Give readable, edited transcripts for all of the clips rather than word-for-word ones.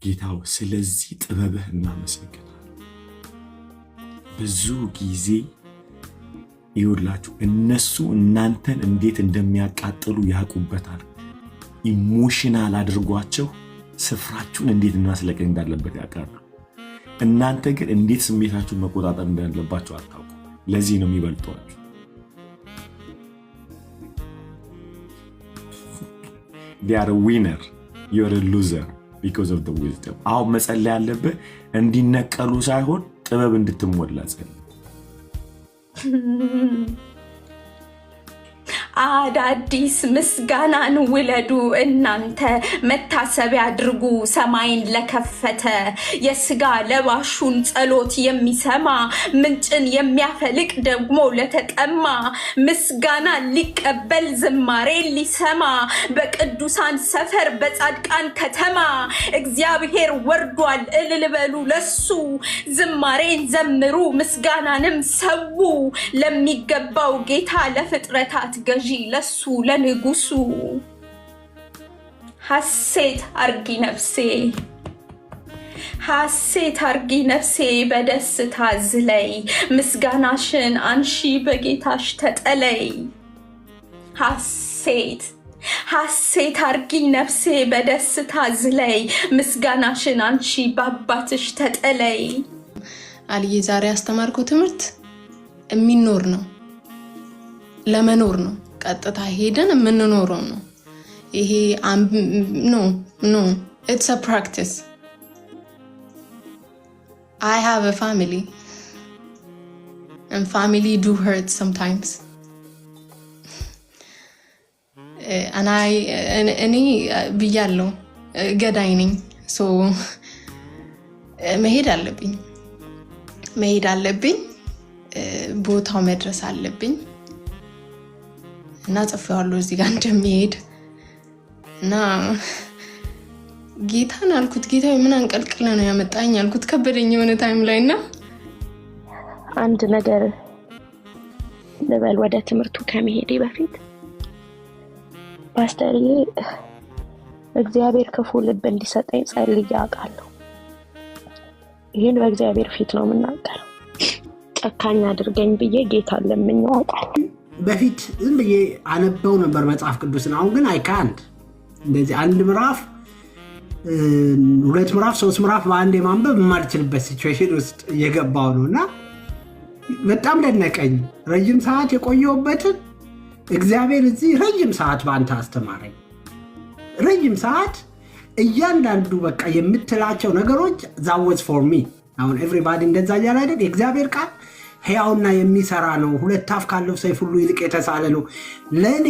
ጌታው ስለዚህ ጥበብህ እናመሰግናለን። ብዙ ጊዜ ይውላችሁ እነሱ እናንተን እንዴት እንደሚያቃጥሉ ያውቁበታል። ኢሞሽናል አድርጓቸው ስፍራችሁን እንዴት ማስለቀቅ እንዳለበት ያውቃሉ። እናንተ ግን እንዴት ስሜታችሁን መቆጣጠር እንዳለባችሁ አታውቁ። ለዚህ ነው የሚበልጧችሁ። they are a winner, you are a loser because of the wisdom. አሁን መጸለይ ያለብህ እንዲነቀሉ ሳይሆን ጥበብ እንድትሞላ ጸልይ። አዳዲስ ምስጋናን ውለዱ እናንተ መታሰቢያ አድርጉ ሰማይን ለከፈተ የስጋ ለባሹን ጸሎት የሚሰማ ምንጭን የሚያፈልቅ ደግሞ ለተቀማ ምስጋና ሊቀበል ዝማሬ ሊሰማ በቅዱሳን ሰፈር በጻድቃን ከተማ እግዚአብሔር ወርዷል እልል በሉ ለሱ ዝማሬን ዘምሩ ምስጋናንም ሰው ለሚገባው ጌታ ለፍጥረታት ገዢ ለሱ ለንጉሱ ሐሴት አርጊ ነፍሴ ሐሴት አርጊ ነፍሴ በደስታ ዝለይ ምስጋናሽን አንሺ በጌታሽ ተጠለይ ሐሴት አርጊ ነፍሴ በደስታ ዝለይ ምስጋናሽን አንሺ በአባትሽ ተጠለይ። አልዬ ዛሬ ያስተማርኩ ትምህርት የሚኖር ነው ለመኖር ነው ቀጥታ ሄደን የምንኖረው ነው ይሄ no it's a practice. I have a family and family do hurt sometimes and እኔ ብያለሁ ገዳይ ነኝ so መሄድ አለብኝ ቦታው መድረስ አለብኝ እና ጽፈዋለሁ እዚህ ጋር እንደሚሄድ እና ጌታን አልኩት ጌታዬ ምን አንቀልቅለ ነው ያመጣኝ አልኩት ከበደኝ የሆነ ታይም ላይና አንድ ነገር ለበል ወደ ትምህርቱ ከመሄዴ በፊት ፓስተርዬ እግዚአብሔር ክፉ ልብ እንዲሰጠኝ ጸልዬ አውቃለሁ። ይሄን በእግዚአብሔር ፊት ነው የምናገረው። ጨካኝ አድርገኝ ብዬ ጌታን ለምኜው አውቃለሁ። በፊት ዝም ብዬ አነበው ነበር መጽሐፍ ቅዱስን። አሁን ግን አይካንት እንደዚህ አንድ ምዕራፍ ሁለት ምዕራፍ ሶስት ምዕራፍ በአንዴ ማንበብ የማልችልበት ሲቹዌሽን ውስጥ እየገባው ነውና በጣም ደነቀኝ። ረጅም ሰዓት የቆየሁበትን እግዚአብሔር እዚህ ረጅም ሰዓት ባንተ አስተማረኝ። ረጅም ሰዓት እያንዳንዱ በቃ የምትላቸው ነገሮች that was for me። አሁን everybody እንደዛ ያለ አይደል? የእግዚአብሔር ቃል ሕያውና የሚሰራ ነው፣ ሁለት አፍ ካለው ሰይፍ ሁሉ ይልቅ የተሳለ ነው። ለኔ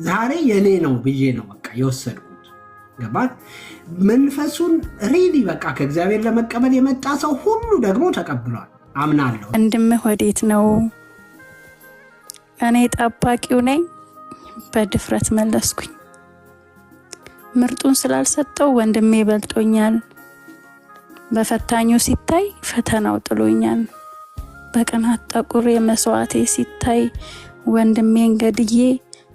ዛሬ የኔ ነው ብዬ ነው በቃ የወሰድኩት። ገባህ? መንፈሱን ሪሊ በቃ ከእግዚአብሔር ለመቀበል የመጣ ሰው ሁሉ ደግሞ ተቀብሏል አምናለሁ። ወንድምህ ወዴት ነው? እኔ ጠባቂው ነኝ። በድፍረት መለስኩኝ። ምርጡን ስላልሰጠው ወንድሜ በልጦኛል። በፈታኙ ሲታይ ፈተናው ጥሎኛል። በቀናት ጠቁሬ መስዋዕቴ ሲታይ ወንድሜን ገድዬ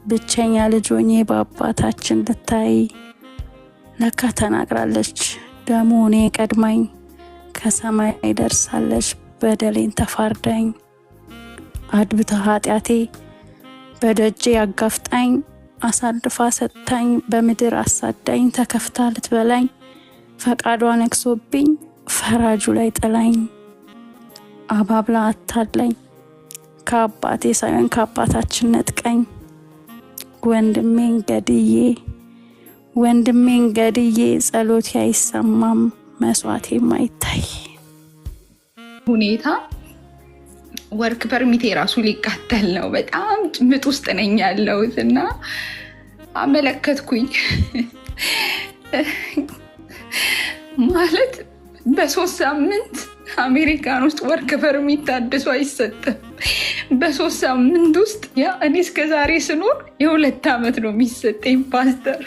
ብቸኛ ልጅ ሆኜ በአባታችን ልታይ። ለካ ተናግራለች ደሙ እኔ ቀድማኝ ከሰማይ ደርሳለች በደሌን ተፋርዳኝ። አድብታ ኃጢአቴ በደጄ አጋፍጣኝ አሳልፋ ሰጥታኝ በምድር አሳዳኝ ተከፍታ ልትበላኝ ፈቃዷ ነክሶብኝ ፈራጁ ላይ ጥላኝ አባብላ አታለኝ ከአባቴ ሳይሆን ከአባታችን ነጥቀኝ። ወንድሜን ገድዬ ጸሎቴ አይሰማም መስዋዕቴም አይታይ። ሁኔታ ወርክ ፐርሚቴ ራሱ ሊቃጠል ነው። በጣም ጭምጥ ውስጥ ነኝ ያለሁትና አመለከትኩኝ ማለት በ3 ሳምንት አሜሪካን ውስጥ ወርክ ፐርሚት ታድሶ አይሰጥም። በ3 ሳምንት ውስጥ ያ እኔ እስከዛሬ ስኖር የ2 ዓመት ነው የሚሰጠኝ ፓስተር።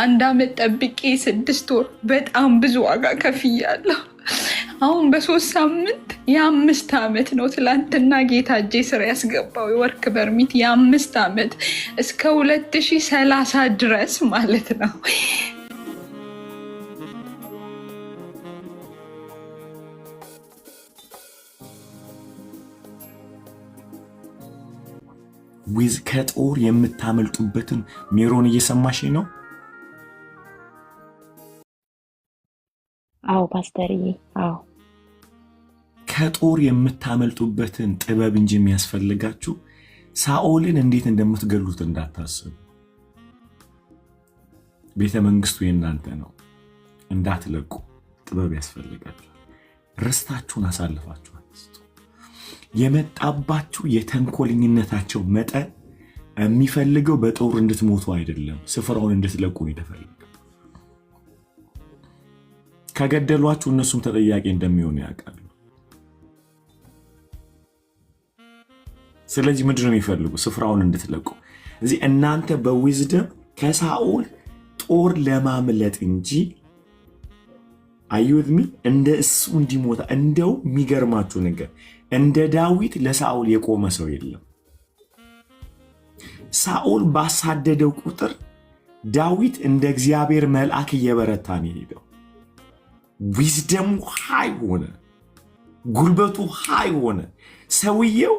1 ዓመት ጠብቄ 6 ወር በጣም ብዙ ዋጋ ከፍያለሁ። አሁን በ3 ሳምንት የ5 ዓመት ነው። ትላንትና ጌታ እጄ ስራ ያስገባው የወርክ ፐርሚት የ5 ዓመት እስከ 2030 ድረስ ማለት ነው። ከጦር የምታመልጡበትን ሜሮን እየሰማሽ ነው? አዎ ፓስተርዬ፣ አዎ ከጦር የምታመልጡበትን ጥበብ እንጂ የሚያስፈልጋችሁ ሳኦልን እንዴት እንደምትገሉት እንዳታስቡ። ቤተ መንግስቱ የእናንተ ነው፣ እንዳትለቁ ጥበብ ያስፈልጋችኋል። ርስታችሁን አሳልፋችሁ አትስጡ። የመጣባችሁ የተንኮለኝነታቸው መጠን የሚፈልገው በጦር እንድትሞቱ አይደለም፣ ስፍራውን እንድትለቁ ነው የተፈለገው። ከገደሏችሁ እነሱም ተጠያቂ እንደሚሆኑ ያውቃሉ። ስለዚህ ምንድን ነው የሚፈልጉ? ስፍራውን እንድትለቁ። እዚህ እናንተ በዊዝደም ከሳኦል ጦር ለማምለጥ እንጂ አዩድሚ እንደ እሱ እንዲሞታ። እንደው የሚገርማችሁ ነገር እንደ ዳዊት ለሳኦል የቆመ ሰው የለም። ሳኦል ባሳደደው ቁጥር ዳዊት እንደ እግዚአብሔር መልአክ እየበረታ ነው የሄደው። ዊዝደሙ ሃይ ሆነ፣ ጉልበቱ ሃይ ሆነ። ሰውየው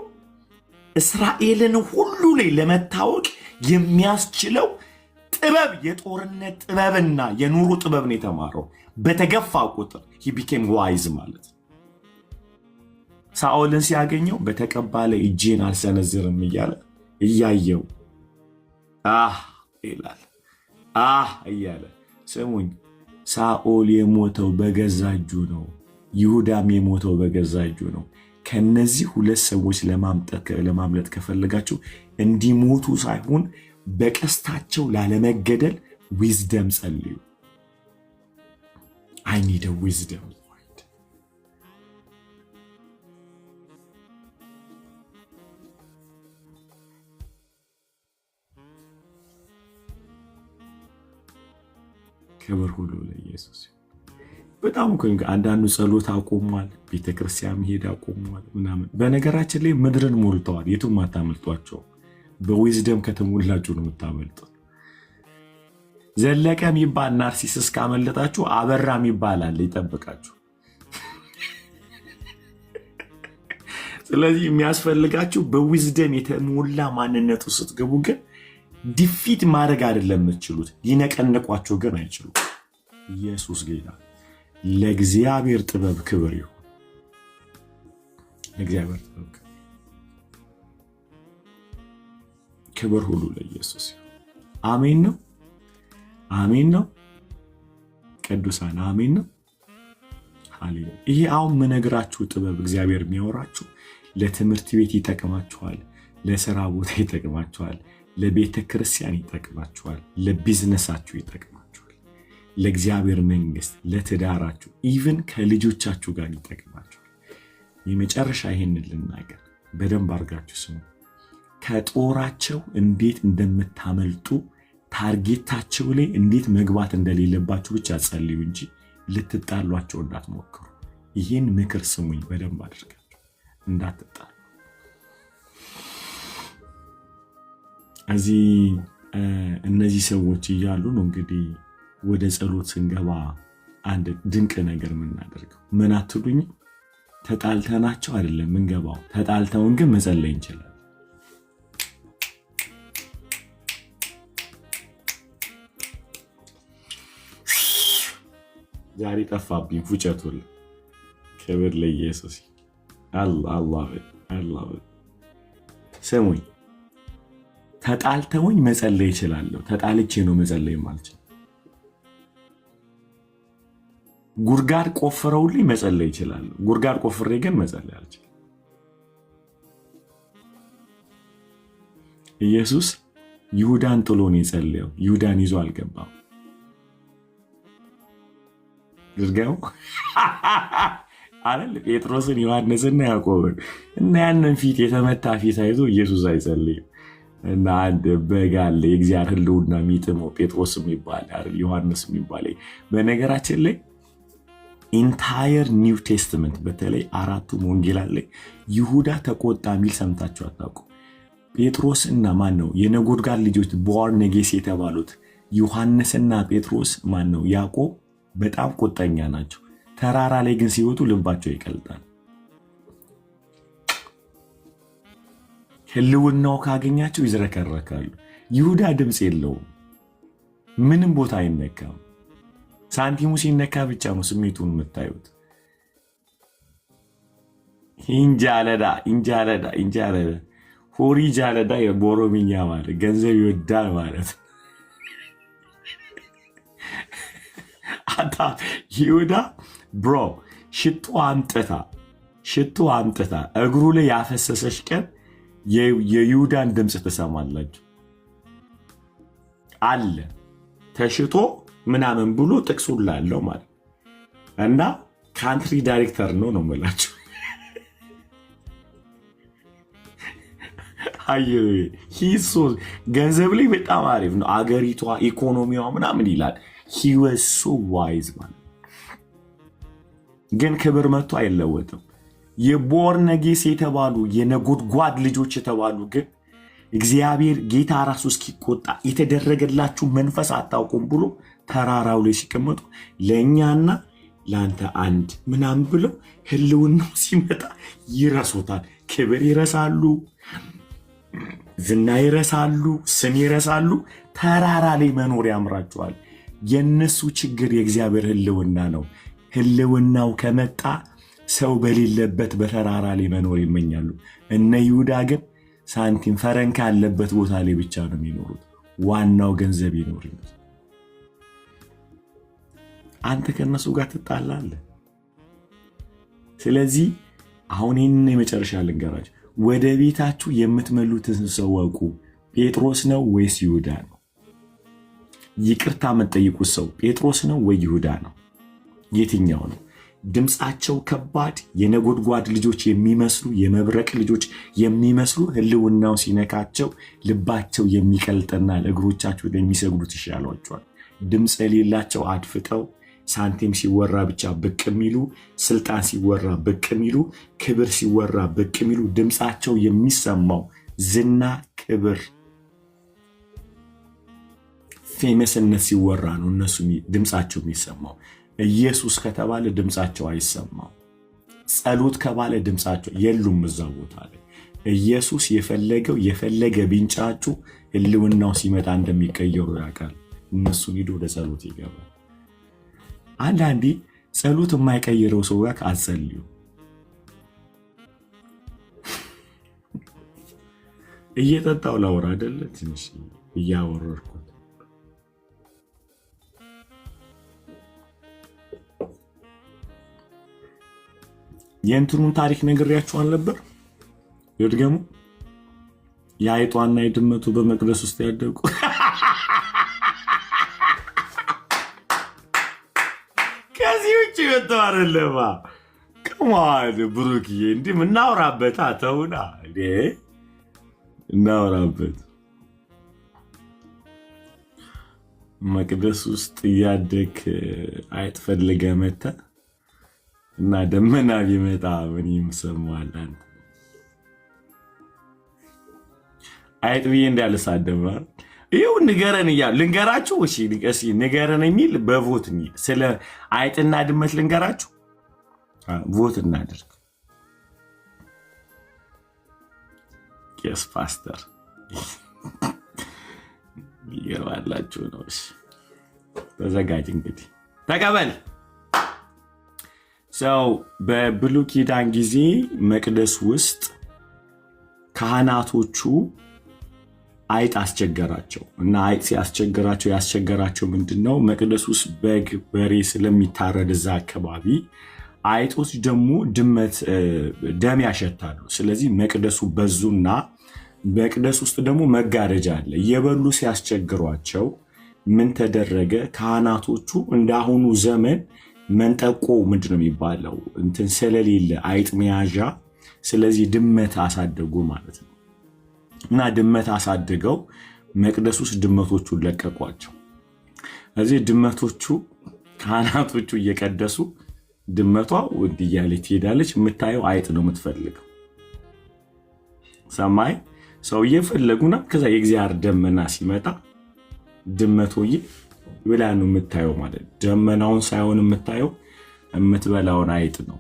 እስራኤልን ሁሉ ላይ ለመታወቅ የሚያስችለው ጥበብ፣ የጦርነት ጥበብና የኑሮ ጥበብ ነው የተማረው። በተገፋ ቁጥር he became wise ማለት ነው። ሳኦልን ሲያገኘው በተቀባ ላይ እጄን አልሰነዝርም እያለ እያየው ይላል እያለ። ስሙኝ፣ ሳኦል የሞተው በገዛ እጁ ነው። ይሁዳም የሞተው በገዛ እጁ ነው። ከነዚህ ሁለት ሰዎች ለማምለጥ ከፈለጋችሁ እንዲሞቱ ሳይሆን በቀስታቸው ላለመገደል ዊዝደም ጸልዩ። I need a wisdom, Lord. ክብር ሁሉ ለኢየሱስ። በጣም እኮ አንዳንዱ ጸሎት አቆሟል፣ ቤተክርስቲያን መሄድ አቆሟል ምናምን። በነገራችን ላይ ምድርን ሞልተዋል። የቱም አታመልጧቸው። በዊዝደም ከተሞላችሁ ነው የምታመልጡት። ዘለቀ የሚባል ናርሲስስ ካመለጣችሁ አበራ የሚባል አለ ይጠብቃችሁ። ስለዚህ የሚያስፈልጋችሁ በዊዝደም የተሞላ ማንነቱ ስትገቡ ግን ዲፊት ማድረግ አይደለም የምትችሉት፣ ሊነቀንቋቸው ግን አይችሉም። ኢየሱስ ጌታ። ለእግዚአብሔር ጥበብ ክብር ይሁን። ለእግዚአብሔር ጥበብ ክብር ሁሉ ለኢየሱስ ይሁን። አሜን ነው። አሜን ነው። ቅዱሳን አሜን ነው። ሃሌሉያ። ይሄ አሁን የምነግራችሁ ጥበብ እግዚአብሔር የሚያወራችሁ ለትምህርት ቤት ይጠቅማችኋል፣ ለስራ ቦታ ይጠቅማችኋል፣ ለቤተ ክርስቲያን ይጠቅማችኋል፣ ለቢዝነሳችሁ ይጠቅማችኋል፣ ለእግዚአብሔር መንግስት፣ ለትዳራችሁ፣ ኢቭን ከልጆቻችሁ ጋር ይጠቅማችኋል። የመጨረሻ ይሄንን ልናገር፣ በደንብ አድርጋችሁ ስሙ። ከጦራቸው እንዴት እንደምታመልጡ ታርጌታቸው ላይ እንዴት መግባት እንደሌለባችሁ ብቻ ጸልዩ እንጂ ልትጣሏቸው እንዳትሞክሩ። ይህን ምክር ስሙኝ በደንብ አድርጋችሁ እንዳትጣሉ። እዚህ እነዚህ ሰዎች እያሉ ነው እንግዲህ ወደ ጸሎት ስንገባ አንድ ድንቅ ነገር የምናደርገው። ምን አትሉኝ? ተጣልተናቸው አይደለም ምንገባው፣ ተጣልተውን ግን መጸለይ እንችላለን። ዛሬ ጠፋብኝ ፉጨቱል። ክብር ለኢየሱስ። አላህ ስሙኝ፣ ተጣልተውኝ መጸለይ እችላለሁ። ተጣልቼ ነው መጸለይ ማልችል። ጉድጓድ ቆፍረውልኝ መጸለይ እችላለሁ። ጉድጓድ ቆፍሬ ግን መጸለይ አልችልም። ኢየሱስ ይሁዳን ጥሎ ነው የጸለየው። ይሁዳን ይዞ አልገባም። ድርጋው አይደል? ጴጥሮስን ዮሐንስና ያዕቆብን እና ያንን ፊት የተመታ ፊት አይዞ ኢየሱስ አይጸልይም። እና አንድ በግ አለ የእግዚአብሔር ሕልውና የሚጥመው ጴጥሮስ የሚባል አይደል? ዮሐንስ የሚባል። በነገራችን ላይ ኢንታየር ኒው ቴስትመንት በተለይ አራቱም ወንጌላት ላይ ይሁዳ ተቆጣ የሚል ሰምታችሁ አታውቁ። ጴጥሮስ እና ማን ነው የነጎድጓድ ልጆች ቦአኔጌስ የተባሉት ዮሐንስና ጴጥሮስ ማን ነው ያዕቆብ በጣም ቁጠኛ ናቸው። ተራራ ላይ ግን ሲወጡ ልባቸው ይቀልጣል። ህልውናው ካገኛቸው ይዝረከረካሉ። ይሁዳ ድምፅ የለውም፣ ምንም ቦታ አይነካም። ሳንቲሙ ሲነካ ብቻ ነው ስሜቱን የምታዩት። ኢንጃለዳ ኢንጃለዳ ኢንጃለዳ ሆሪ ጃለዳ በኦሮምኛ ማለት ገንዘብ ይወዳል ማለት። አታ ይሁዳ ብሮ ሽቶ አምጥታ እግሩ ላይ ያፈሰሰች ቀን የይሁዳን ድምፅ ትሰማላችሁ። አለ ተሽቶ ምናምን ብሎ ጥቅሱን ላለው ማለት እና ካንትሪ ዳይሬክተር ነው የምላችሁ። ገንዘብ ላይ በጣም አሪፍ ነው። አገሪቷ ኢኮኖሚዋ ምናምን ይላል። he was so wise ማለት ግን ክብር መጥቶ አይለወጥም። የቦርነጌስ የተባሉ የነጎድጓድ ልጆች የተባሉ ግን እግዚአብሔር ጌታ ራሱ እስኪቆጣ የተደረገላችሁ መንፈስ አታውቁም ብሎ ተራራው ላይ ሲቀመጡ ለእኛና ለአንተ አንድ ምናምን ብለው ህልውናው ሲመጣ ይረሱታል። ክብር ይረሳሉ፣ ዝና ይረሳሉ፣ ስም ይረሳሉ። ተራራ ላይ መኖር ያምራቸዋል። የነሱ ችግር የእግዚአብሔር ህልውና ነው። ህልውናው ከመጣ ሰው በሌለበት በተራራ ላይ መኖር ይመኛሉ። እነ ይሁዳ ግን ሳንቲም ፈረንካ ያለበት ቦታ ላይ ብቻ ነው የሚኖሩት። ዋናው ገንዘብ ይኖር። አንተ ከነሱ ጋር ትጣላለህ። ስለዚህ አሁን ይህንን የመጨረሻ ልንገራችሁ። ወደ ቤታችሁ የምትመሉትን ሰው ወቁ። ጴጥሮስ ነው ወይስ ይሁዳ ነው? ይቅርታ የምትጠይቁት ሰው ጴጥሮስ ነው ወይ ይሁዳ ነው? የትኛው ነው? ድምፃቸው ከባድ የነጎድጓድ ልጆች የሚመስሉ የመብረቅ ልጆች የሚመስሉ ህልውናው ሲነካቸው ልባቸው የሚቀልጥና ለእግሮቻቸው የሚሰግዱት ይሻሏቸዋል። ድምፅ የሌላቸው አድፍጠው ሳንቲም ሲወራ ብቻ ብቅ የሚሉ፣ ስልጣን ሲወራ ብቅ የሚሉ፣ ክብር ሲወራ ብቅ የሚሉ፣ ድምፃቸው የሚሰማው ዝና፣ ክብር፣ ፌመስነት ሲወራ ነው እነሱ ድምፃቸው የሚሰማው። ኢየሱስ ከተባለ ድምፃቸው አይሰማው። ጸሎት ከባለ ድምፃቸው የሉም እዛ ቦታ ላይ። ኢየሱስ የፈለገ ቢንጫጩ ህልውናው ሲመጣ እንደሚቀየሩ ያውቃል። እነሱን ሂዶ ወደ ጸሎት ይገባል። አንዳንዴ ጸሎት የማይቀይረው ሰው ጋር አትጸልዩ። እየጠጣው ላውራ አይደለ? ትንሽ እያወረርኩት የእንትኑን ታሪክ ነግሬያችኋል ነበር። ይድገሙ። የአይጧና የድመቱ በመቅደስ ውስጥ ያደጉ ከዚህ ውጭ ወጥተው አይደለማ። ከማል ብሩክዬ እንዲህ እናውራበት። ተውና እናውራበት። መቅደስ ውስጥ እያደግ አይጥ ፈልገህ መተህ እና ደመና ቢመጣ ምን ይሰማል? አንተ አይጥ ብዬ እንዳልሳደብ ይኸው ንገረን እያሉ ልንገራችሁ። እሺ ንገረን የሚል በቮት የሚል ስለ አይጥና ድመት ልንገራችሁ። ቮት እናድርግ። ቄስ ፓስተር ይገባላችሁ ነው። እሺ ተዘጋጅ እንግዲህ ተቀበል። ሰው በብሉይ ኪዳን ጊዜ መቅደስ ውስጥ ካህናቶቹ አይጥ አስቸገራቸው እና አይጥ ሲያስቸገራቸው ያስቸገራቸው ምንድነው? መቅደስ ውስጥ በግ በሬ ስለሚታረድ እዛ አካባቢ አይጦች ደግሞ ድመት ደም ያሸታሉ። ስለዚህ መቅደሱ በዙና መቅደስ ውስጥ ደግሞ መጋረጃ አለ። እየበሉ ሲያስቸግሯቸው ምን ተደረገ? ካህናቶቹ እንዳሁኑ ዘመን መንጠቆ ምንድነው የሚባለው እንትን ስለሌለ አይጥ መያዣ፣ ስለዚህ ድመት አሳደጉ ማለት ነው። እና ድመት አሳድገው መቅደስ ውስጥ ድመቶቹን ለቀቋቸው። እዚህ ድመቶቹ ካህናቶቹ እየቀደሱ ድመቷ ወድ እያለች ትሄዳለች። የምታየው አይጥ ነው የምትፈልገው። ሰማይ ሰው እየፈለጉና ከዛ የእግዚአብሔር ደመና ሲመጣ ድመቶዬ ብላ ነው የምታየው ማለት ነው። ደመናውን ሳይሆን የምታየው የምትበላውን አይጥ ነው።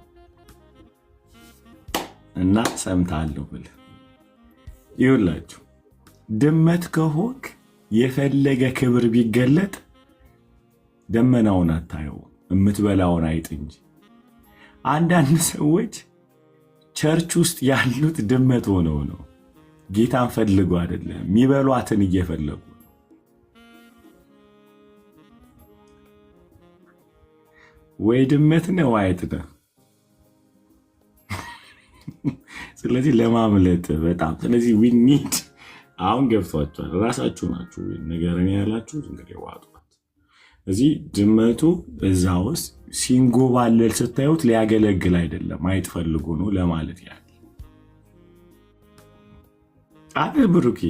እና ሰምታለሁ ብለህ ይውላችሁ ድመት ከሆንክ የፈለገ ክብር ቢገለጥ ደመናውን አታየው፣ የምትበላውን አይጥ እንጂ። አንዳንድ ሰዎች ቸርች ውስጥ ያሉት ድመት ሆነው ነው። ጌታን ፈልጎ አይደለም፣ የሚበሏትን እየፈለጉ ነው። ወይ ድመት ነው አይጥ ነው። ስለዚህ ለማምለጥ በጣም ስለዚህ ዊኒድ አሁን ገብቷቸዋል። ራሳችሁ ናችሁ ነገርን ያላችሁት እንግዲህ ዋጧት። እዚህ ድመቱ እዛ ውስጥ ሲንጎባለል ስታዩት ሊያገለግል አይደለም፣ አይጥ ፈልጎ ነው ለማለት ያህል አለ። ብሩኬ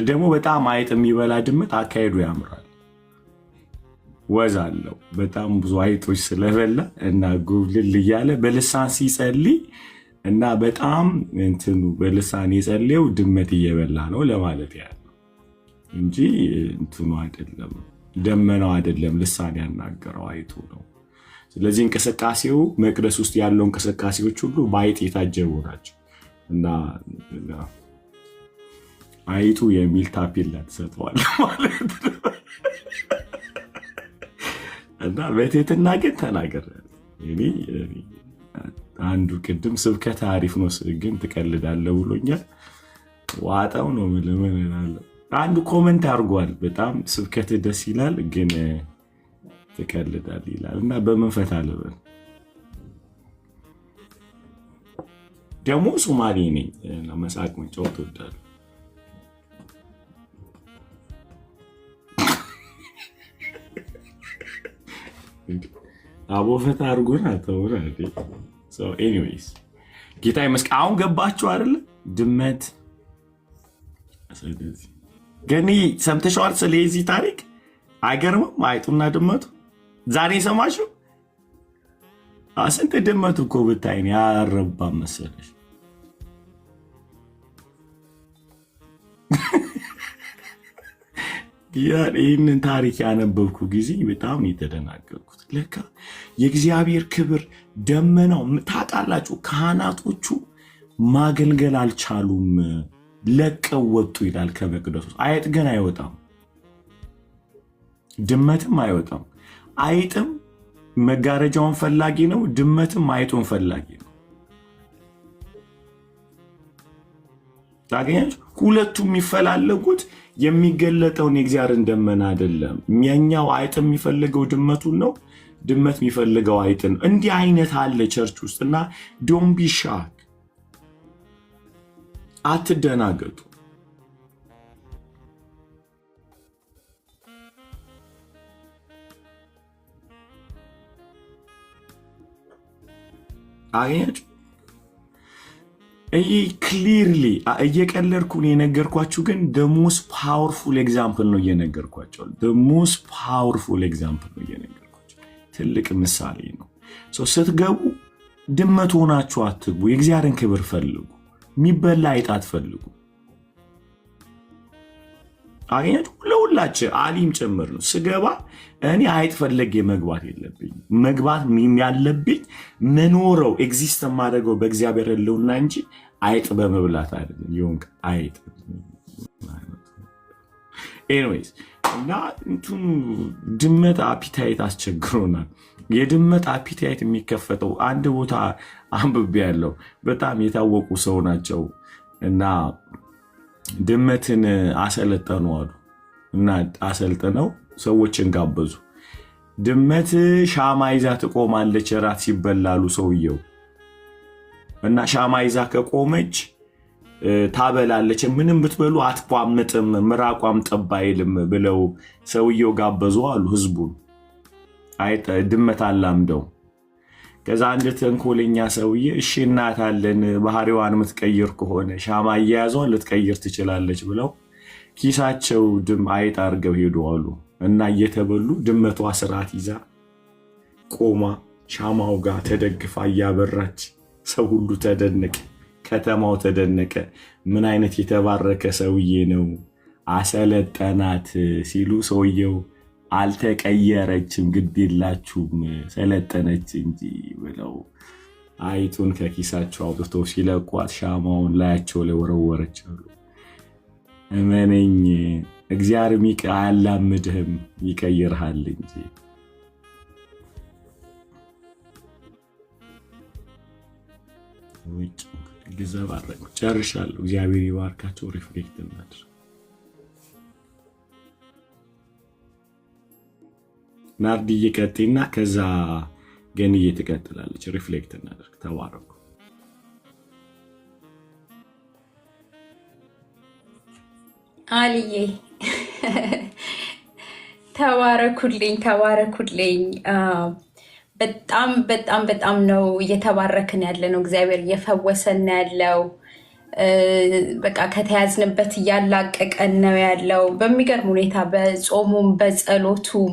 ደግሞ በጣም አይጥ የሚበላ ድመት አካሄዱ ያምራል፣ ወዝ አለው። በጣም ብዙ አይጦች ስለበላ እና ጉብልል እያለ በልሳን ሲጸልይ እና በጣም እንትኑ በልሳን የጸለየው ድመት እየበላ ነው ለማለት ያህል እንጂ እንትኑ አይደለም፣ ደመናው አይደለም ልሳን ያናገረው አይጡ ነው። ስለዚህ እንቅስቃሴው መቅደስ ውስጥ ያለው እንቅስቃሴዎች ሁሉ በአይጥ የታጀቡ ናቸው እና አይጡ የሚል ታፔላ ተሰጥቷል ማለት ነው። እና በትህትና ግን ተናገር። አንዱ ቅድም ስብከት አሪፍ ነው ግን ትቀልዳለህ ብሎኛል። ዋጣው ነው ምን እላለሁ። አንዱ ኮመንት አድርጓል፣ በጣም ስብከት ደስ ይላል ግን ትቀልዳለህ ይላል። እና በምን ፈታ ልበል? ደግሞ ሶማሌ ነኝ፣ ለመሳቅ መጫወት እወዳለሁ። አቦ ፈታ አድርጎን አተውራ አይደል? ኤኒዌይስ ጌታ ይመስገን። አሁን ገባችሁ አይደለ? ድመት ገኒ ሰምተሽዋል? ስለዚህ ታሪክ አይገርምም? አይጡና ድመቱ ዛሬ ሰማችሁ? ስንት ድመቱ እኮ ብታይን ያረባ መሰለሽ። ይህንን ታሪክ ያነበብኩ ጊዜ በጣም የተደናገርኩት ለካ የእግዚአብሔር ክብር ደመናው ታውቃላችሁ፣ ካህናቶቹ ማገልገል አልቻሉም፣ ለቀው ወጡ ይላል ከመቅደሱ። አይጥ ግን አይወጣም፣ ድመትም አይወጣም። አይጥም መጋረጃውን ፈላጊ ነው፣ ድመትም አይጡን ፈላጊ ነው። ታገኛችሁ? ሁለቱም የሚፈላለጉት የሚገለጠውን የእግዚአብሔርን ደመና አይደለም። የሚያኛው አይጥ የሚፈልገው ድመቱን ነው፣ ድመት የሚፈልገው አይጥን። እንዲህ አይነት አለ ቸርች ውስጥ እና ዶንት ቢ ሻክ፣ አትደናገጡ። አገኛችሁ? ይህ ክሊርሊ እየቀለድኩን የነገርኳችሁ ግን ሞስት ፓወርፉል ኤግዛምፕል ነው እየነገርኳቸው። ሞስት ፓወርፉል ኤግዛምፕል ነው እየነገርኳቸው። ትልቅ ምሳሌ ነው። ስትገቡ ድመት ሆናችሁ አትግቡ። የእግዚአብሔርን ክብር ፈልጉ። የሚበላ አይጥ አትፈልጉ። አገኛችሁ? ለሁላችን አሊም ጭምር ነው። ስገባ እኔ አይጥ ፈለጌ መግባት የለብኝ። መግባት ያለብኝ መኖረው ኤግዚስት የማደርገው በእግዚአብሔር ሕልውና እንጂ አይጥ በመብላት አይደለም። ይሁን አይጥ ኤኒዌይስ። እና እንትን ድመት አፒታይት አስቸግሮናል። የድመት አፒታይት የሚከፈተው አንድ ቦታ አንብቤ ያለው በጣም የታወቁ ሰው ናቸው እና ድመትን አሰለጠኑ አሉ እና አሰልጥነው ሰዎችን ጋበዙ። ድመት ሻማ ይዛ ትቆማለች እራት ሲበላሉ ሰውየው እና ሻማ ይዛ ከቆመች ታበላለች። ምንም ብትበሉ አትቋምጥም፣ ምራቋም ጠብ አይልም ብለው ሰውየው ጋበዙ አሉ ህዝቡን። ድመት አላምደው። ከዛ አንድ ተንኮለኛ ሰውዬ እሺ እናታለን ባህሪዋን የምትቀይር ከሆነ ሻማ እየያዟን ልትቀይር ትችላለች ብለው ኪሳቸው አይጥ አድርገው ሄዱ አሉ እና እየተበሉ ድመቷ ስርዓት ይዛ ቆማ ሻማው ጋር ተደግፋ እያበራች ሰው ሁሉ ተደነቀ፣ ከተማው ተደነቀ። ምን አይነት የተባረከ ሰውዬ ነው አሰለጠናት ሲሉ ሰውየው አልተቀየረችም፣ ግድ የላችሁም ሰለጠነች እንጂ ብለው አይጡን ከኪሳቸው አውጥተው ሲለቋት ሻማውን ላያቸው ላይ ወረወረች አሉ። እመነኝ እግዚአብሔር አያላምድህም ይቀይርሃል እንጂ። ውጭ ግዘብ አረቁ። ጨርሻለሁ። እግዚአብሔር ይባርካቸው። ሪፍሌክት እናድርግ። ናርዲዬ ቀጥይና ከዛ ገንዬ ትቀጥላለች። ሪፍሌክት እናድርግ። ተባረኩ። አልዬ ተባረኩልኝ፣ ተባረኩልኝ። በጣም በጣም በጣም ነው እየተባረክን ያለ ነው። እግዚአብሔር እየፈወሰን ያለው በቃ ከተያዝንበት እያላቀቀን ነው ያለው በሚገርም ሁኔታ በጾሙም በጸሎቱም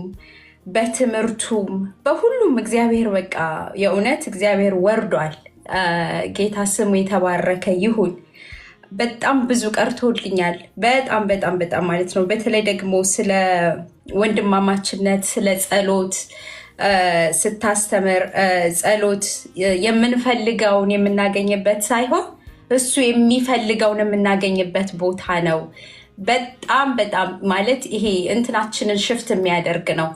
በትምህርቱም በሁሉም እግዚአብሔር በቃ የእውነት እግዚአብሔር ወርዷል። ጌታ ስሙ የተባረከ ይሁን። በጣም ብዙ ቀርቶልኛል። በጣም በጣም በጣም ማለት ነው። በተለይ ደግሞ ስለ ወንድማማችነት ስለ ጸሎት ስታስተምር ጸሎት የምንፈልገውን የምናገኝበት ሳይሆን እሱ የሚፈልገውን የምናገኝበት ቦታ ነው። በጣም በጣም ማለት ይሄ እንትናችንን ሽፍት የሚያደርግ ነው።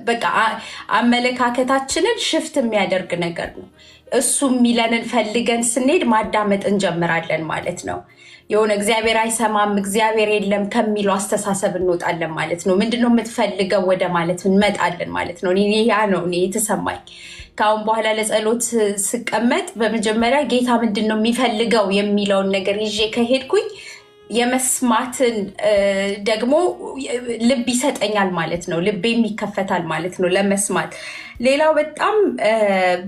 በቃ አመለካከታችንን ሽፍት የሚያደርግ ነገር ነው። እሱ የሚለንን ፈልገን ስንሄድ ማዳመጥ እንጀምራለን ማለት ነው። የሆነ እግዚአብሔር አይሰማም እግዚአብሔር የለም ከሚለው አስተሳሰብ እንወጣለን ማለት ነው። ምንድነው የምትፈልገው ወደ ማለት እንመጣለን ማለት ነው። ያ ነው እኔ የተሰማኝ። ከአሁን በኋላ ለጸሎት ስቀመጥ በመጀመሪያ ጌታ ምንድነው የሚፈልገው የሚለውን ነገር ይዤ ከሄድኩኝ የመስማትን ደግሞ ልብ ይሰጠኛል ማለት ነው። ልቤም ይከፈታል ማለት ነው ለመስማት። ሌላው በጣም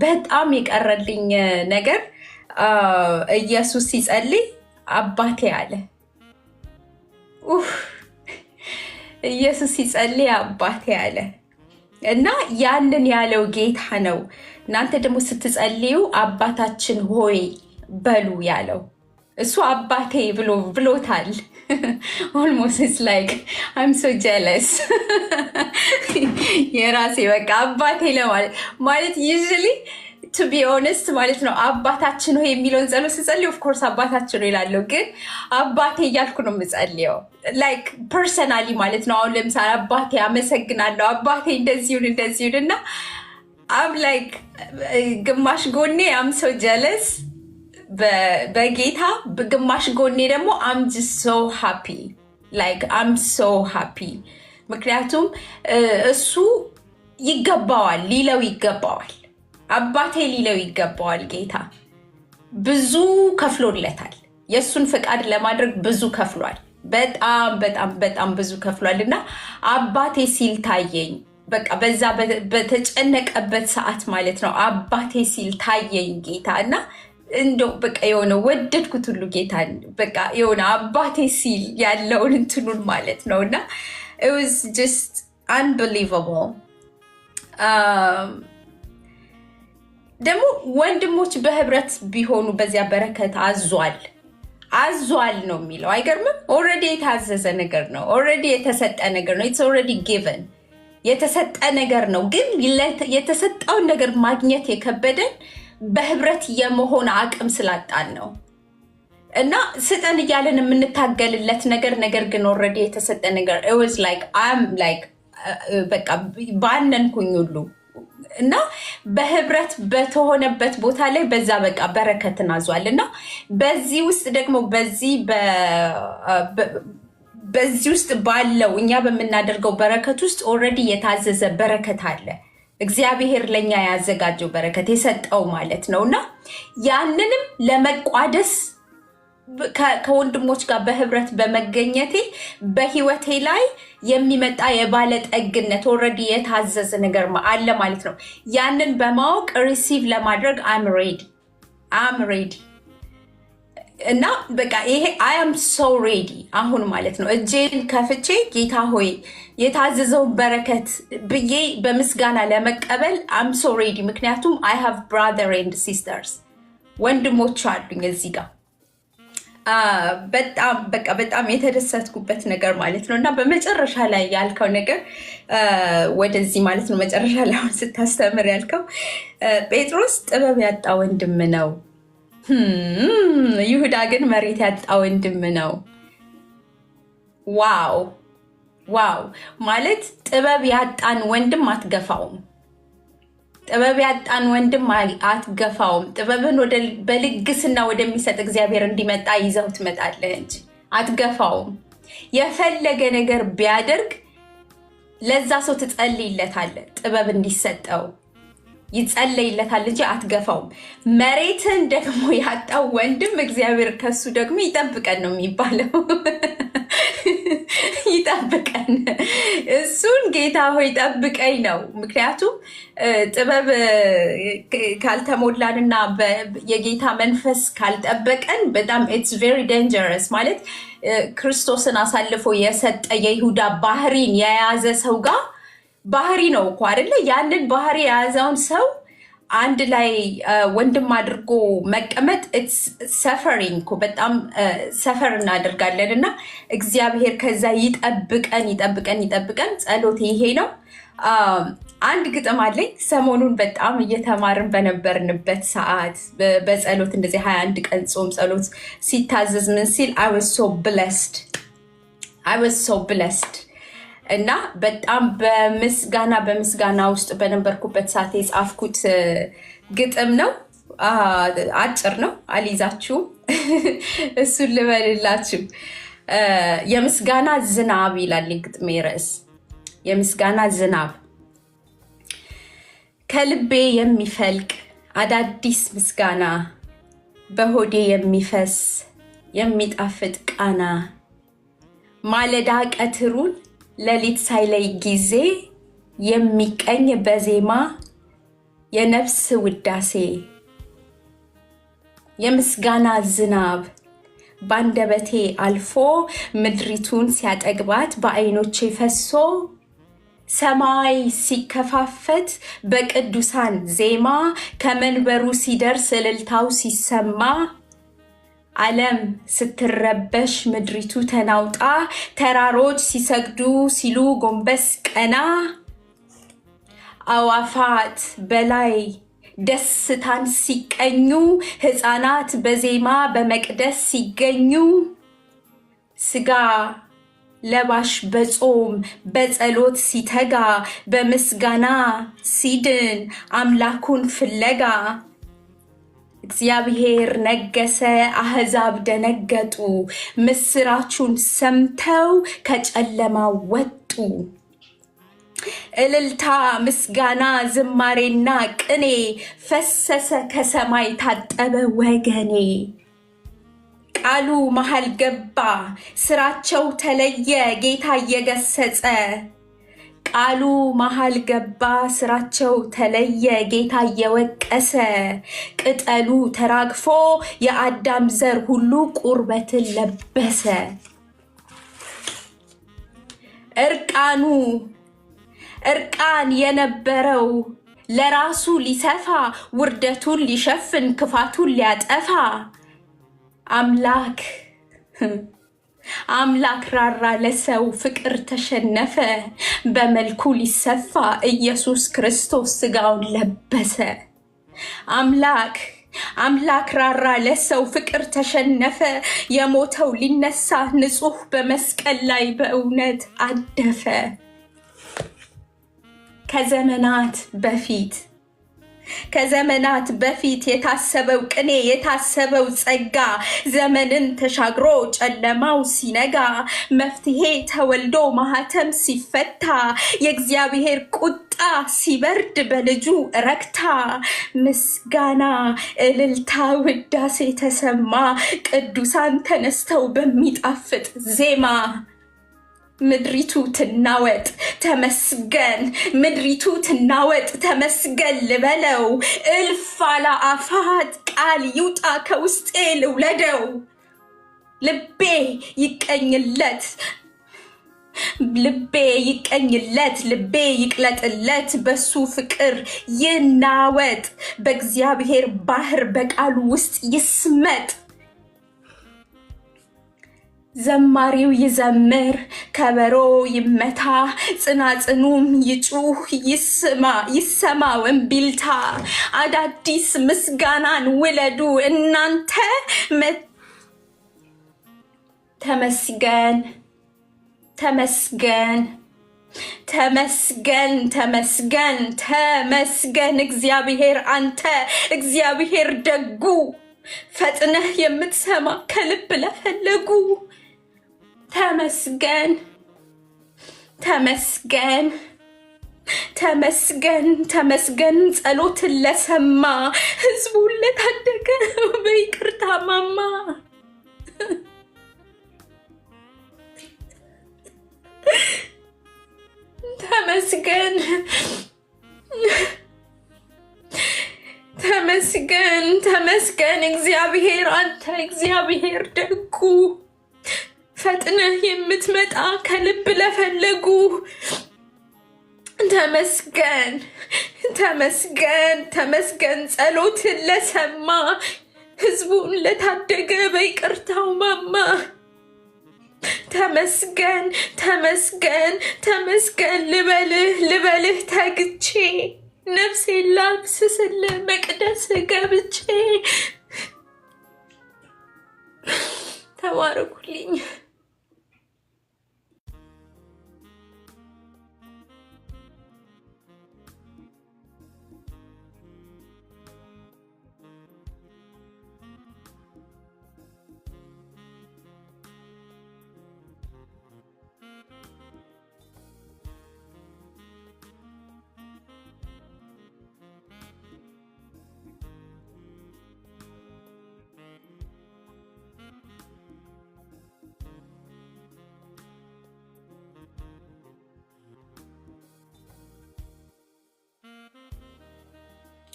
በጣም የቀረልኝ ነገር ኢየሱስ ሲጸልይ አባቴ አለ። ኢየሱስ ሲጸልይ አባቴ አለ እና ያንን ያለው ጌታ ነው። እናንተ ደግሞ ስትጸልዩ አባታችን ሆይ በሉ ያለው እሱ አባቴ ብሎታል። ኦልሞስት ኢትስ ላይክ አይም ሶ ጀለስ የራሴ በቃ አባቴ ማለት ዩዥሊ ቱ ቢ ኦነስት ማለት ነው። አባታችን ሆይ የሚለውን ጸሎት ስጸልይ ኦፍኮርስ አባታችን ሆይ እላለሁ፣ ግን አባቴ እያልኩ ነው የምጸልየው ላይክ ፐርሰናሊ ማለት ነው። አሁን ለምሳሌ አባቴ አመሰግናለሁ፣ አባቴ እንደዚሁን እና አም ላይክ ግማሽ ጎኔ አም ሶ ጀለስ በጌታ ግማሽ ጎኔ ደግሞ አም ጀስት ሶ ሃፒ ላይክ አም ሶ ሃፒ። ምክንያቱም እሱ ይገባዋል ሊለው ይገባዋል፣ አባቴ ሊለው ይገባዋል። ጌታ ብዙ ከፍሎለታል። የእሱን ፈቃድ ለማድረግ ብዙ ከፍሏል። በጣም በጣም በጣም ብዙ ከፍሏል እና አባቴ ሲል ታየኝ። በቃ በዛ በተጨነቀበት ሰዓት ማለት ነው አባቴ ሲል ታየኝ ጌታ እና እንደው በቃ የሆነ ወደድኩት ሁሉ ጌታ በቃ የሆነ አባቴ ሲል ያለውን እንትኑን ማለት ነው እና it was just unbelievable። ደግሞ ወንድሞች በህብረት ቢሆኑ በዚያ በረከት አዟል ነው የሚለው። አይገርምም? ኦልሬዲ የታዘዘ ነገር ነው። ኦልሬዲ የተሰጠ ነገር ነው። ኢትስ ኦልሬዲ ጊቨን የተሰጠ ነገር ነው። ግን የተሰጠውን ነገር ማግኘት የከበደን በህብረት የመሆን አቅም ስላጣን ነው እና ስጠን እያለን የምንታገልለት ነገር ግን ኦልሬዲ የተሰጠ ነገር it was like I'm like በቃ ባነንኩኝ ሁሉ እና በህብረት በተሆነበት ቦታ ላይ በዛ በቃ በረከትን አዟል እና በዚህ ውስጥ ደግሞ በዚህ ውስጥ ባለው እኛ በምናደርገው በረከት ውስጥ ኦልሬዲ የታዘዘ በረከት አለ። እግዚአብሔር ለኛ ያዘጋጀው በረከት የሰጠው ማለት ነውና ያንንም ለመቋደስ ከወንድሞች ጋር በህብረት በመገኘቴ በህይወቴ ላይ የሚመጣ የባለጠግነት ኦልሬዲ የታዘዘ ነገር አለ ማለት ነው። ያንን በማወቅ ሪሲቭ ለማድረግ አም ሬዲ እና በቃ ይሄ አይ አም ሶ ሬዲ አሁን ማለት ነው። እጄን ከፍቼ ጌታ ሆይ የታዘዘው በረከት ብዬ በምስጋና ለመቀበል አም ሶ ሬዲ። ምክንያቱም አይ ሃቭ ብራዘር ኤንድ ሲስተርስ ወንድሞች አሉኝ እዚህ ጋር በጣም በቃ በጣም የተደሰትኩበት ነገር ማለት ነው። እና በመጨረሻ ላይ ያልከው ነገር ወደዚህ ማለት ነው መጨረሻ ላይ አሁን ስታስተምር ያልከው ጴጥሮስ ጥበብ ያጣ ወንድም ነው፣ ይሁዳ ግን መሬት ያጣ ወንድም ነው። ዋው ዋው! ማለት ጥበብ ያጣን ወንድም አትገፋውም። ጥበብ ያጣን ወንድም አትገፋውም። ጥበብን በልግስና ወደሚሰጥ እግዚአብሔር እንዲመጣ ይዘው ትመጣለህ እንጂ አትገፋውም። የፈለገ ነገር ቢያደርግ ለዛ ሰው ትጸልይለታለህ፣ ጥበብ እንዲሰጠው ይጸልይለታል እንጂ አትገፋውም። መሬትን ደግሞ ያጣው ወንድም እግዚአብሔር ከሱ ደግሞ ይጠብቀን ነው የሚባለው። ይጠብቀን፣ እሱን ጌታ ሆይ ጠብቀኝ ነው። ምክንያቱም ጥበብ ካልተሞላንና የጌታ መንፈስ ካልጠበቀን በጣም ኢትስ ቬሪ ዴንጀረስ። ማለት ክርስቶስን አሳልፎ የሰጠ የይሁዳ ባህሪን የያዘ ሰው ጋር ባህሪ ነው እኮ አይደለ? ያንን ባህሪ የያዘውን ሰው አንድ ላይ ወንድም አድርጎ መቀመጥ ሰፈሪንግ እኮ በጣም ሰፈር እናደርጋለን። እና እግዚአብሔር ከዛ ይጠብቀን ይጠብቀን ይጠብቀን። ጸሎት ይሄ ነው። አንድ ግጥም አለኝ። ሰሞኑን በጣም እየተማርን በነበርንበት ሰዓት በጸሎት እንደዚህ 21 ቀን ጾም ጸሎት ሲታዘዝ ምን ሲል I was so blessed እና በጣም በምስጋና ውስጥ በነበርኩበት ሰዓት የጻፍኩት ግጥም ነው። አጭር ነው፣ አልይዛችሁም። እሱን ልበልላችሁ። የምስጋና ዝናብ ይላል ግጥሜ ርዕስ። የምስጋና ዝናብ ከልቤ የሚፈልቅ አዳዲስ ምስጋና በሆዴ የሚፈስ የሚጣፍጥ ቃና ማለዳ ቀትሩን ሌሊት ሳይለይ ጊዜ የሚቀኝ በዜማ የነፍስ ውዳሴ የምስጋና ዝናብ ባንደበቴ አልፎ ምድሪቱን ሲያጠግባት በዓይኖቼ ፈሶ ሰማይ ሲከፋፈት በቅዱሳን ዜማ ከመንበሩ ሲደርስ እልልታው ሲሰማ ዓለም ስትረበሽ ምድሪቱ ተናውጣ ተራሮች ሲሰግዱ ሲሉ ጎንበስ ቀና አዋፋት በላይ ደስታን ሲቀኙ ሕፃናት በዜማ በመቅደስ ሲገኙ ስጋ ለባሽ በጾም በጸሎት ሲተጋ በምስጋና ሲድን አምላኩን ፍለጋ እግዚአብሔር ነገሰ አሕዛብ ደነገጡ ምስራቹን ሰምተው ከጨለማ ወጡ። እልልታ ምስጋና ዝማሬና ቅኔ ፈሰሰ ከሰማይ ታጠበ ወገኔ። ቃሉ መሃል ገባ ስራቸው ተለየ ጌታ እየገሰጸ ቃሉ መሃል ገባ ስራቸው ተለየ ጌታ እየወቀሰ ቅጠሉ ተራግፎ የአዳም ዘር ሁሉ ቁርበትን ለበሰ። እርቃን የነበረው ለራሱ ሊሰፋ ውርደቱን ሊሸፍን ክፋቱን ሊያጠፋ አምላክ ራራ ለሰው ፍቅር ተሸነፈ በመልኩ ሊሰፋ ኢየሱስ ክርስቶስ ስጋውን ለበሰ። አምላክ ራራ ለሰው ፍቅር ተሸነፈ የሞተው ሊነሳ ንጹህ በመስቀል ላይ በእውነት አደፈ። ከዘመናት በፊት የታሰበው ቅኔ የታሰበው ጸጋ ዘመንን ተሻግሮ ጨለማው ሲነጋ መፍትሄ ተወልዶ ማህተም ሲፈታ የእግዚአብሔር ቁጣ ሲበርድ በልጁ ረክታ ምስጋና እልልታ ውዳሴ ተሰማ ቅዱሳን ተነስተው በሚጣፍጥ ዜማ ምድሪቱ ትናወጥ ተመስገን ምድሪቱ ትናወጥ ተመስገን ልበለው እልፍ አላአፋት ቃል ይውጣ ከውስጤ ልውለደው ልቤ ይቀኝለት ልቤ ይቅለጥለት በሱ ፍቅር ይናወጥ በእግዚአብሔር ባህር በቃሉ ውስጥ ይስመጥ ዘማሪው ይዘምር፣ ከበሮ ይመታ፣ ጽናጽኑም ይጩህ፣ ይሰማ ወንቢልታ። አዳዲስ ምስጋናን ውለዱ እናንተ ተመስገን ተመስገን ተመስገን ተመስገን ተመስገን እግዚአብሔር አንተ እግዚአብሔር ደጉ ፈጥነህ የምትሰማ ከልብ ለፈለጉ ተመስገን ተመስገን ተመስገን ተመስገን ጸሎትን ለሰማ ህዝቡን ለታደገ በይቅርታ ማማ ተመስገን ተመስገን ተመስገን እግዚአብሔር አንተ እግዚአብሔር ደጉ ፈጥነህ የምትመጣ ከልብ ለፈለጉ ተመስገን ተመስገን ተመስገን ጸሎትን ለሰማ ህዝቡን ለታደገ በይቅርታው ማማ ተመስገን ተመስገን ተመስገን ልበልህ ተግቼ ነፍሴን ላብስስልህ መቅደስ ገብቼ ተባረኩልኝ።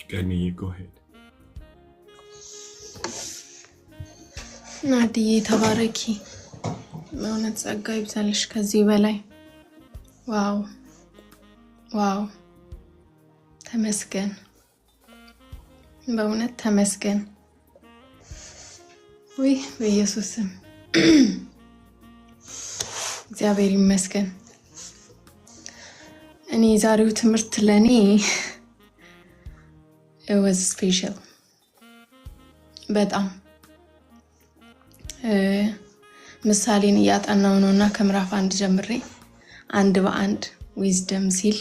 Kenny, go ahead. ናድዬ ተባረኪ። በእውነት ጸጋ ይብዛልሽ ከዚህ በላይ። ዋው ዋው ተመስገን፣ በእውነት ተመስገን። ወይ በኢየሱስም እግዚአብሔር ይመስገን። እኔ ዛሬው ትምህርት ለኔ it was special በጣም ምሳሌን እያጠናው ነውና ከምዕራፍ 1 ጀምሬ አንድ በአንድ ዊዝደም ሲል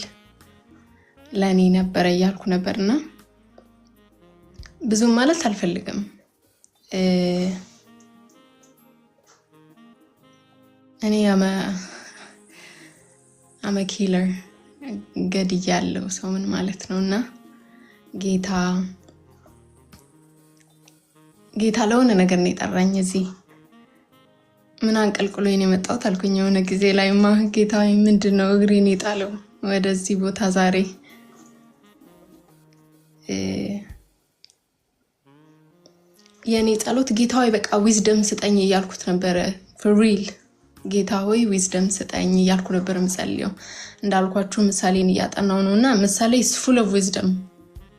ለኔ ነበር እያልኩ ነበርና ብዙ ማለት አልፈልግም። እኔ አመ ኪለር ገድያለሁ ሰው ምን ማለት ነውና ጌታ ለሆነ ነገር ነው የጠራኝ። እዚህ ምን አንቀልቅሎኝ የመጣሁት አልኩኝ የሆነ ጊዜ ላይማ ጌታ ምንድነው እግሬን የጣለው ወደዚህ ቦታ ዛሬ። የኔ ጸሎት ጌታ ሆይ በቃ ዊዝደም ስጠኝ እያልኩት ነበር። for real ጌታ ሆይ ዊዝደም ስጠኝ እያልኩ ነበር ምጸልየው። እንዳልኳችሁ ምሳሌን እያጠናው ነውና ምሳሌ is full of wisdom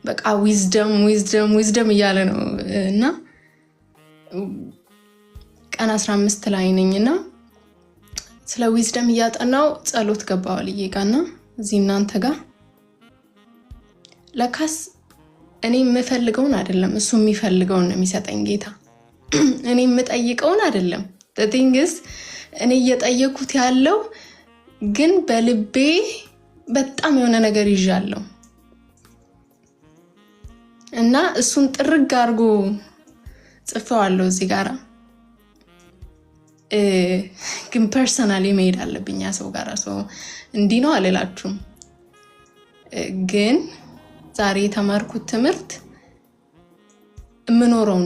በቃ ዊዝደም እያለ ነው እና ቀን 15 ላይ ነኝና ስለ ዊዝደም እያጠናው ጸሎት ገባው ልይጋና እዚህ እናንተ ጋር ለካስ እኔ የምፈልገውን አይደለም እሱ የሚፈልገውን ነው የሚሰጠኝ ጌታ። እኔ የምጠይቀውን አይደለም። the thing is እኔ እየጠየኩት ያለው ግን በልቤ በጣም የሆነ ነገር ይዣለሁ እና እሱን ጥርግ አድርጎ ጽፈዋለሁ እዚህ ጋራ። ግን ፐርሰናሊ መሄድ አለብኝ ያ ሰው ጋራ። ሰው እንዲህ ነው አልላችሁም። ግን ዛሬ የተማርኩት ትምህርት የምኖረው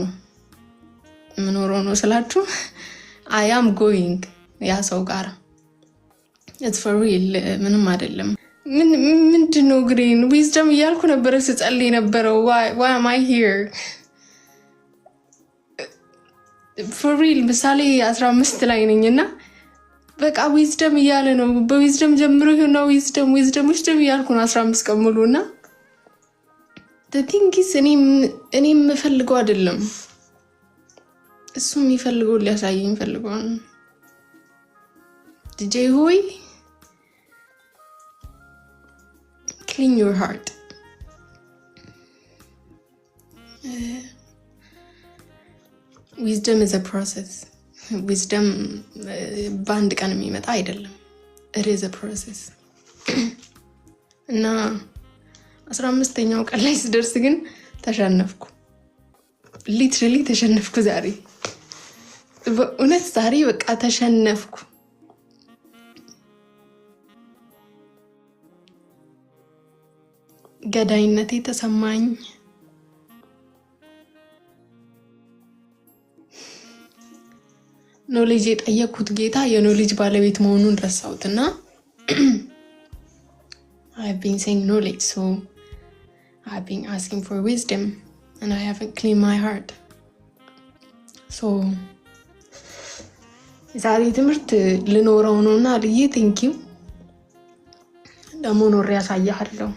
ነው ስላችሁ I am going ያ ሰው ጋራ it's for real ምንም አይደለም። ምንድነው ግሬን ዊዝደም እያልኩ ነበር ስጸልይ ነበረው። why am I here for real ምሳሌ 15 ላይ ነኝና በቃ ዊዝደም እያለ ነው። በዊዝደም ጀምሮ ነው ዊዝደም እያልኩ ነው 15 ቀን ሙሉና the thing is እኔ የምፈልገው አይደለም እሱ የሚፈልገው ሊያሳየኝ ፈልገው ልጄ ሆይ clean your heart. Wisdom is a process. Wisdom በአንድ ቀን የሚመጣ አይደለም. It is a process. እና 15ኛው ቀን ላይ ስደርስ ግን ተሸነፍኩ። ሊትራሊ ተሸነፍኩ ዛሬ። በእውነት ዛሬ በቃ ተሸነፍኩ። ገዳይነቴ ተሰማኝ። ኖሌጅ የጠየኩት ጌታ የኖሌጅ ባለቤት መሆኑን ረሳሁትና I've been saying knowledge, so I've been asking for wisdom and I haven't cleaned my heart. So ዛሬ ትምህርት ልኖረው ነውና ልዬ thank you ለሞኖር ያሳያለሁ።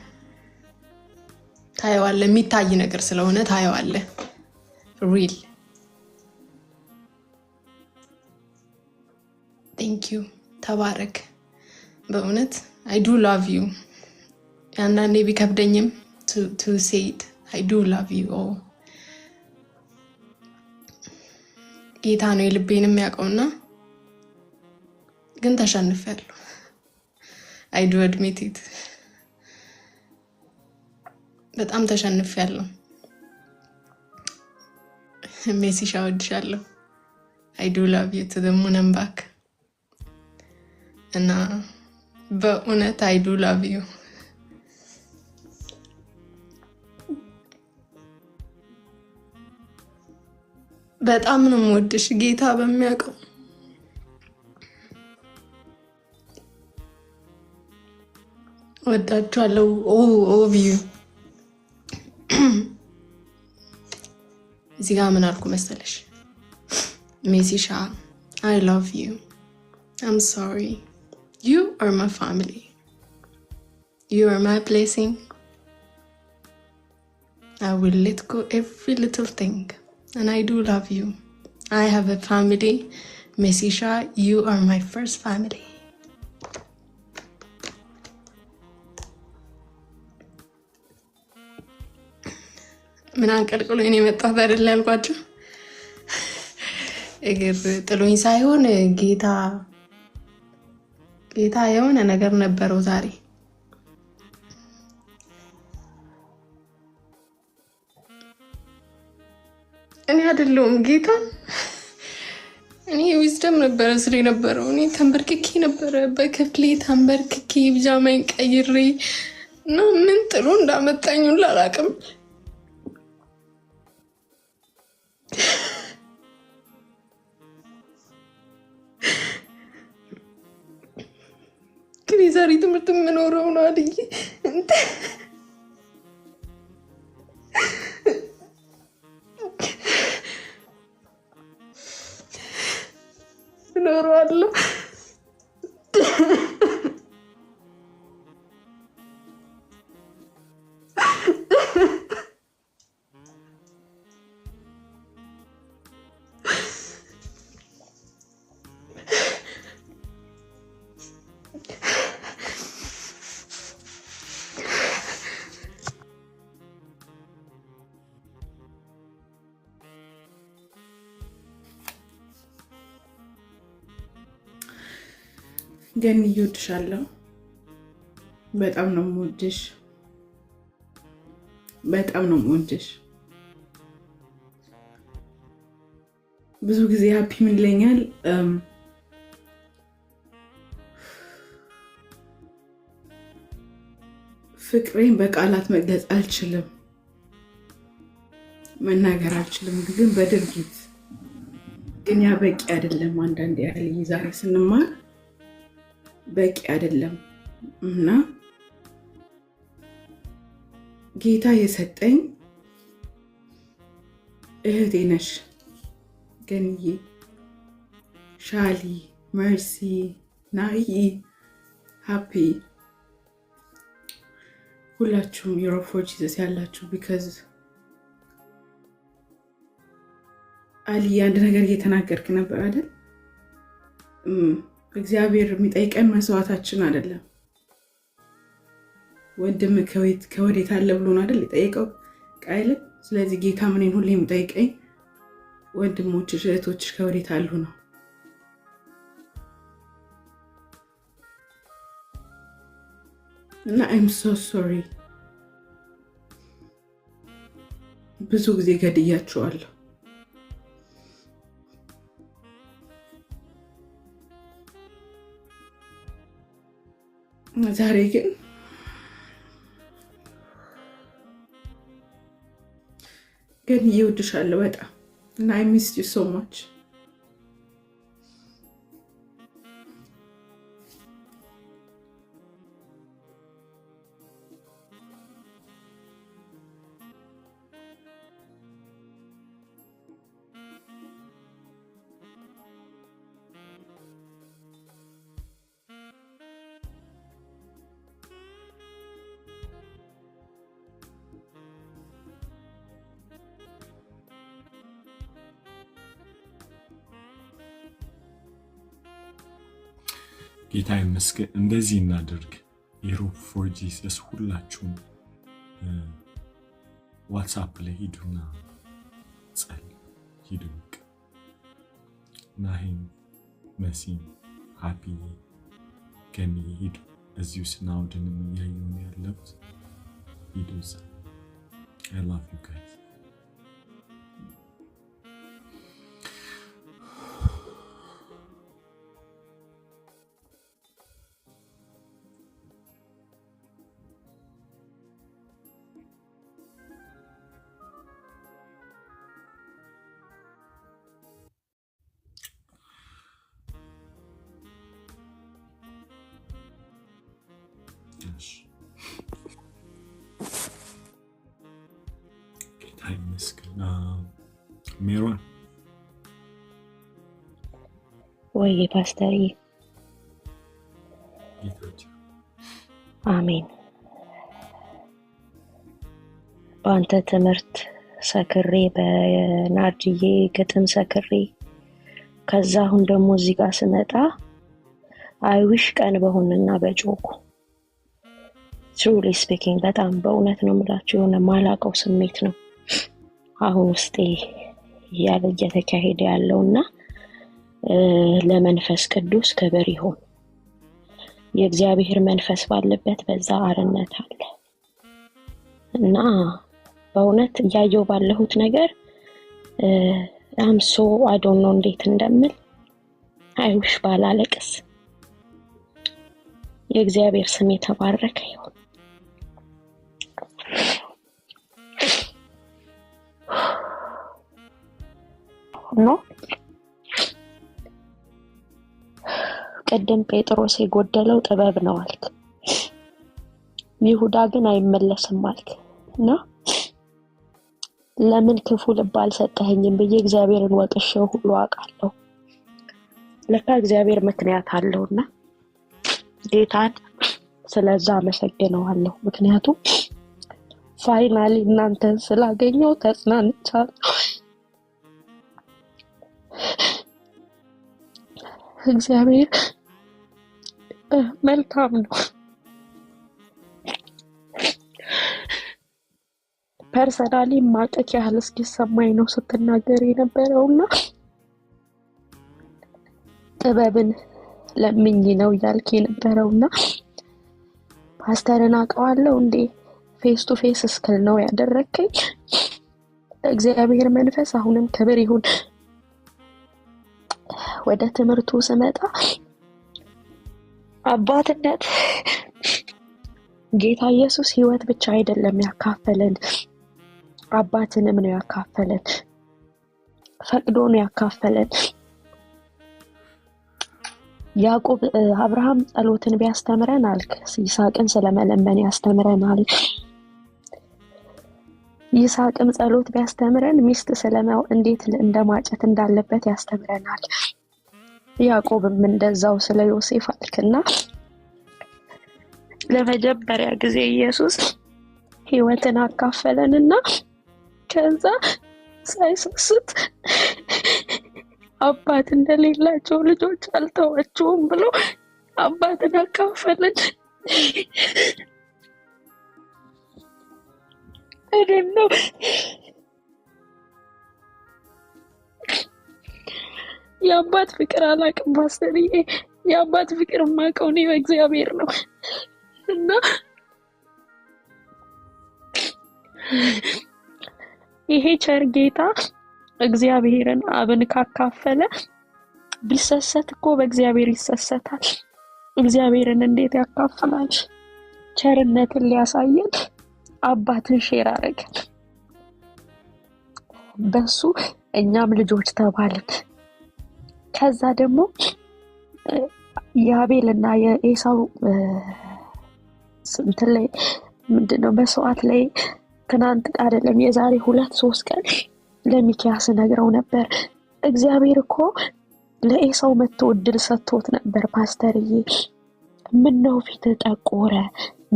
ታየዋለህ የሚታይ ነገር ስለሆነ ታየዋለህ real. Thank you ተባረክ። በእውነት I do love you. አንዳንዴ ቢከብደኝም to say it, I do love you all. ጌታ ነው የልቤንም ያውቀውና ግን ተሸንፌያለሁ. I do admit it. በጣም ተሸንፌያለሁ። ሜሲሻ ወድሻለሁ. I do love you to the moon and back. እና በእውነት I do love you. በጣም ነው የምወድሽ ጌታ በሚያውቀው። ወዳችኋለሁ all of you. እዚህ ጋር ምን አልኩ መሰለሽ? ሜሲሻ I love you. I'm sorry. You are my family. You are my blessing. I will let go every little thing. And I do love you. I have a family. Mesisha, you are my first family. ምን አንቀልቅሎ እኔ መጣሁ አይደል ያልኳችሁ? እግር ጥሎኝ ሳይሆን ጌታ የሆነ ነገር ነበረው ዛሬ። እኔ አይደለሁም ጌታ። እኔ ዊዝደም ነበረ ስለነበረው እኔ ተንበርክኬ ነበረ በክፍሌ ተንበርክኬ ቢጃማዬን ቀይሬ እና ምን ጥሎ እንዳመጣኝ ሁሉ አላውቅም። ግን የዛሬ ትምህርት የምኖረው ነው አልዬ እኖረዋለሁ። ገኒ እወድሻለሁ። በጣም ነው የምወድሽ። በጣም ነው የምወድሽ። ብዙ ጊዜ ሃፒ ምን ይለኛል ፍቅሬን በቃላት መግለጽ አልችልም፣ መናገር አልችልም፣ ግን በድርጊት ግን ያ በቂ አይደለም። አንዳንዴ ያህል ዛሬ ስንማር በቂ አይደለም እና ጌታ የሰጠኝ እህቴ ነሽ ገንዬ፣ ሻሊ፣ መርሲ፣ ናሂ፣ ሃፒ ሁላችሁም ዩሮፕ ፎር ጂሰስ ያላችሁ ቢካዝ አሊ አንድ ነገር እየተናገርክ ነበር አይደል? እግዚአብሔር የሚጠይቀን መስዋዕታችን አይደለም። ወንድም ከወዴት አለ ብሎ ነው አይደል የጠየቀው ቃየልን። ስለዚህ ጌታ ምንን ሁሌ የሚጠይቀኝ ወንድሞችሽ እህቶችሽ ከወዴት አሉ ነው። እና I'm so sorry ብዙ ጊዜ ገድያቸዋለሁ። ዛሬ ግን እወድሻለሁ በጣም እና I missed you so much። ጌታ ይመስገን። እንደዚህ እናድርግ። የሮብ ፎር ጂሰስ ሁላችሁም ዋትስአፕ ላይ ሂዱና ጸልዩ። ሂዱ ናሂም፣ መሲም፣ ሃፒ፣ ገኒ ሂዱ። እዚሁ ስናውድንም እያየሁ ያለሁት ሂዱ እዛ። I love you guys። ጌታ ይመስገን። ሜሮን ወይ ፓስተርዬ፣ ጌታችን አሜን። በአንተ ትምህርት ሰክሬ፣ በናርጅዬ ግጥም ሰክሬ፣ ከዛ አሁን ደግሞ እዚህ ጋር ስመጣ አይዊሽ ቀን በሆንና በጮኩ truly speaking በጣም በእውነት ነው የምላችሁ የሆነ ማላቀው ስሜት ነው አሁን ውስጤ እየተካሄደ ያለውና ለመንፈስ ቅዱስ ክብር ይሁን። የእግዚአብሔር መንፈስ ባለበት በዛ አርነት አለ እና በእውነት ያየው ባለሁት ነገር አምሶ I don't know እንዴት እንደምል አይውሽ ባላለቅስ። የእግዚአብሔር ስም የተባረከ ይሁን። ነው ቀደም ጴጥሮስ የጎደለው ጥበብ ነው አልክ፣ ይሁዳ ግን አይመለስም አልክ እና ለምን ክፉ ልብ አልሰጠኸኝም ብዬ እግዚአብሔርን ወቅሼው ሁሉ አውቃለሁ። ለካ እግዚአብሔር ምክንያት አለውና ጌታን ስለዛ አመሰግነዋለሁ። ምክንያቱም ፋይናሊ እናንተን ስላገኘው ተጽናንቻለሁ። እግዚአብሔር መልካም ነው። ፐርሰናሊ ማቀቅ ያህል እስኪሰማኝ ነው ስትናገር የነበረውና ጥበብን ለምኝ ነው ያልክ የነበረውና ፓስተርን አውቀዋለሁ እንዴ ፌስ ቱ ፌስ እስክል ነው ያደረከኝ። እግዚአብሔር መንፈስ አሁንም ክብር ይሁን። ወደ ትምህርቱ ስመጣ አባትነት ጌታ ኢየሱስ ሕይወት ብቻ አይደለም ያካፈለን፣ አባትንም ነው ያካፈለን፣ ፈቅዶ ነው ያካፈለን። ያዕቆብ አብርሃም ጸሎትን ቢያስተምረን አልክ፣ ይስሐቅን ስለመለመን ያስተምረናል። ይስሐቅም ጸሎት ቢያስተምረን ሚስት ስለማው እንዴት እንደማጨት እንዳለበት ያስተምረናል። ያዕቆብም እንደዛው ስለ ዮሴፍ አልክና ለመጀመሪያ ጊዜ ኢየሱስ ሕይወትን አካፈለንና ከዛ ሳይሰስት አባት እንደሌላቸው ልጆች አልተዋቸውም ብሎ አባትን አካፈለን። አይደለም የአባት ፍቅር አላውቅም ፓስተርዬ። የአባት ፍቅር የማውቀው እኔ በእግዚአብሔር ነው እና ይሄ ቸር ጌታ እግዚአብሔርን አብን ካካፈለ ቢሰሰት እኮ በእግዚአብሔር ይሰሰታል። እግዚአብሔርን እንዴት ያካፍላል? ቸርነትን ሊያሳየን አባትን ሼር አደረገን። በሱ እኛም ልጆች ተባልን። ከዛ ደግሞ የአቤልና የኤሳው ስንት ላይ ምንድነው መስዋዕት ላይ ትናንት አይደለም የዛሬ 2-3 ቀን ለሚኪያስ ነግረው ነበር። እግዚአብሔር እኮ ለኤሳው መጥቶ እድል ሰጥቶት ነበር ፓስተርዬ። ምነው ፊት ጠቆረ?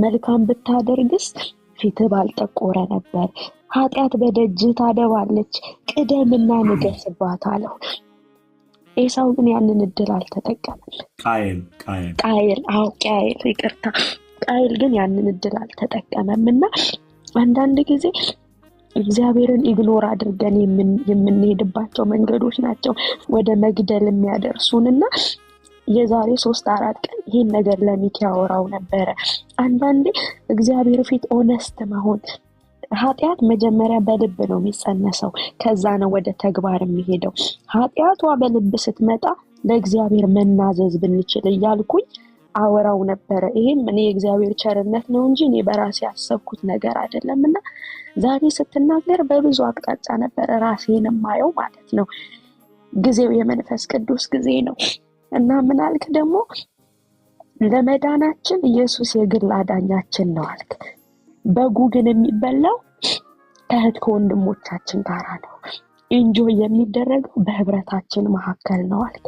መልካም ብታደርግስ ፊት ባልጠቆረ ነበር። ኃጢአት በደጅ ታደባለች፣ ቅደምና ንገስባት አለው። ኤሳው ግን ያንን እድል አልተጠቀመም። ቃየል ግን ያንን እድል አልተጠቀመም። እና አንዳንድ ጊዜ እግዚአብሔርን ኢግኖር አድርገን የምንሄድባቸው መንገዶች ናቸው ወደ መግደል የሚያደርሱንና የዛሬ 3-4 ቀን ይሄን ነገር ለሚኪ ያወራው ነበረ። አንዳንዴ እግዚአብሔር ፊት ኦነስት መሆን። ኃጢአት መጀመሪያ በልብ ነው የሚጸነሰው፣ ከዛ ነው ወደ ተግባር የሚሄደው። ኃጢአቷ በልብ ስትመጣ ለእግዚአብሔር መናዘዝ ብንችል እያልኩኝ አወራው ነበረ። ይሄም እኔ የእግዚአብሔር ቸርነት ነው እንጂ እኔ በራሴ ያሰብኩት ነገር አይደለምና ዛሬ ስትናገር በብዙ አቅጣጫ ነበር ራሴን ማየው ማለት ነው። ጊዜው የመንፈስ ቅዱስ ጊዜ ነው እና ምን አልክ ደግሞ ለመዳናችን ኢየሱስ የግል አዳኛችን ነው አልክ። በጉ ግን የሚበላው ከእህት ከወንድሞቻችን ጋር ነው። ኢንጆይ የሚደረገው በህብረታችን መካከል ነው አልክ።